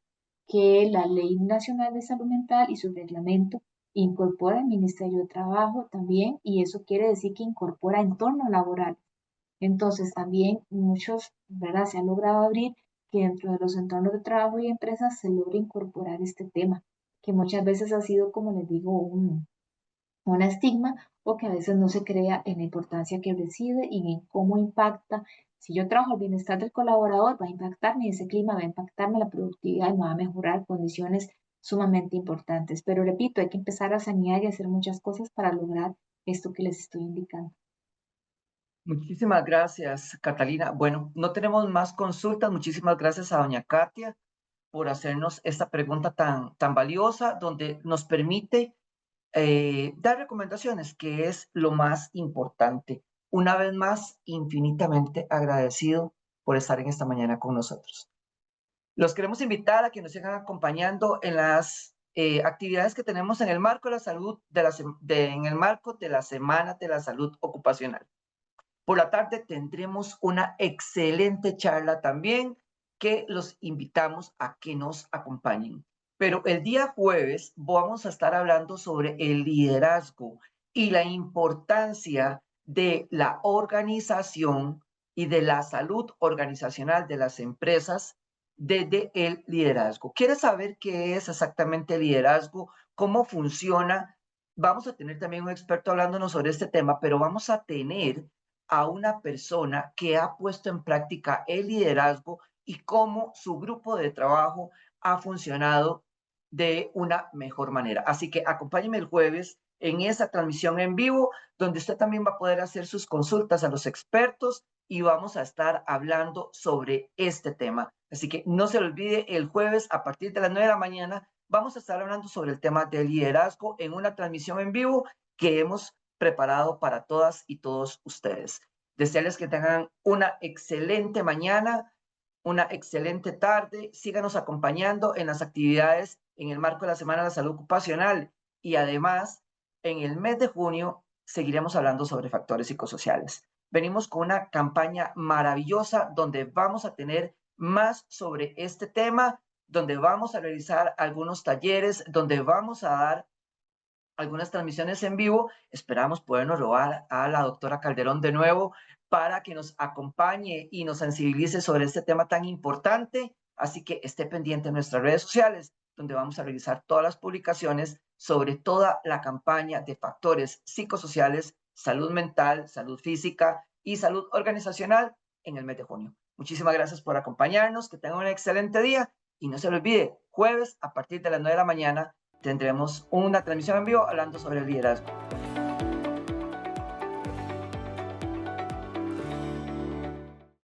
que la Ley Nacional de Salud Mental y su reglamento incorpora el Ministerio de Trabajo también, y eso quiere decir que incorpora entorno laboral. Entonces, también muchos, ¿verdad? Se ha logrado abrir que dentro de los entornos de trabajo y empresas se logre incorporar este tema, que muchas veces ha sido, como les digo, un estigma o que a veces no se crea en la importancia que reside y en cómo impacta. Si yo trabajo el bienestar del colaborador, va a impactarme ese clima, va a impactarme la productividad y me va a mejorar condiciones sumamente importantes. Pero repito, hay que empezar a sanear y hacer muchas cosas para lograr esto que les estoy indicando. Muchísimas gracias, Catalina. Bueno, no tenemos más consultas. Muchísimas gracias a doña Katia por hacernos esta pregunta tan valiosa, donde nos permite dar recomendaciones, que es lo más importante. Una vez más, infinitamente agradecido por estar en esta mañana con nosotros. Los queremos invitar a que nos sigan acompañando en las actividades que tenemos en el marco de la salud, en el marco de la Semana de la Salud Ocupacional. Por la tarde tendremos una excelente charla también que los invitamos a que nos acompañen. Pero el día jueves vamos a estar hablando sobre el liderazgo y la importancia de la organización y de la salud organizacional de las empresas desde el liderazgo. ¿Quieres saber qué es exactamente el liderazgo? ¿Cómo funciona? Vamos a tener también un experto hablándonos sobre este tema, pero vamos a tener a una persona que ha puesto en práctica el liderazgo y cómo su grupo de trabajo ha funcionado de una mejor manera. Así que acompáñeme el jueves en esa transmisión en vivo, donde usted también va a poder hacer sus consultas a los expertos y vamos a estar hablando sobre este tema. Así que no se olvide, el jueves a partir de las 9 de la mañana vamos a estar hablando sobre el tema del liderazgo en una transmisión en vivo que hemos preparado para todas y todos ustedes. Desearles que tengan una excelente mañana, una excelente tarde. Síganos acompañando en las actividades en el marco de la Semana de la Salud Ocupacional y además en el mes de junio seguiremos hablando sobre factores psicosociales. Venimos con una campaña maravillosa donde vamos a tener más sobre este tema, donde vamos a realizar algunos talleres, donde vamos a dar algunas transmisiones en vivo. Esperamos podernos robar a la doctora Calderón de nuevo para que nos acompañe y nos sensibilice sobre este tema tan importante. Así que esté pendiente en nuestras redes sociales, donde vamos a realizar todas las publicaciones sobre toda la campaña de factores psicosociales, salud mental, salud física y salud organizacional en el mes de junio. Muchísimas gracias por acompañarnos, que tengan un excelente día y no se lo olvide, jueves a partir de las 9 de la mañana tendremos una transmisión en vivo hablando sobre el liderazgo.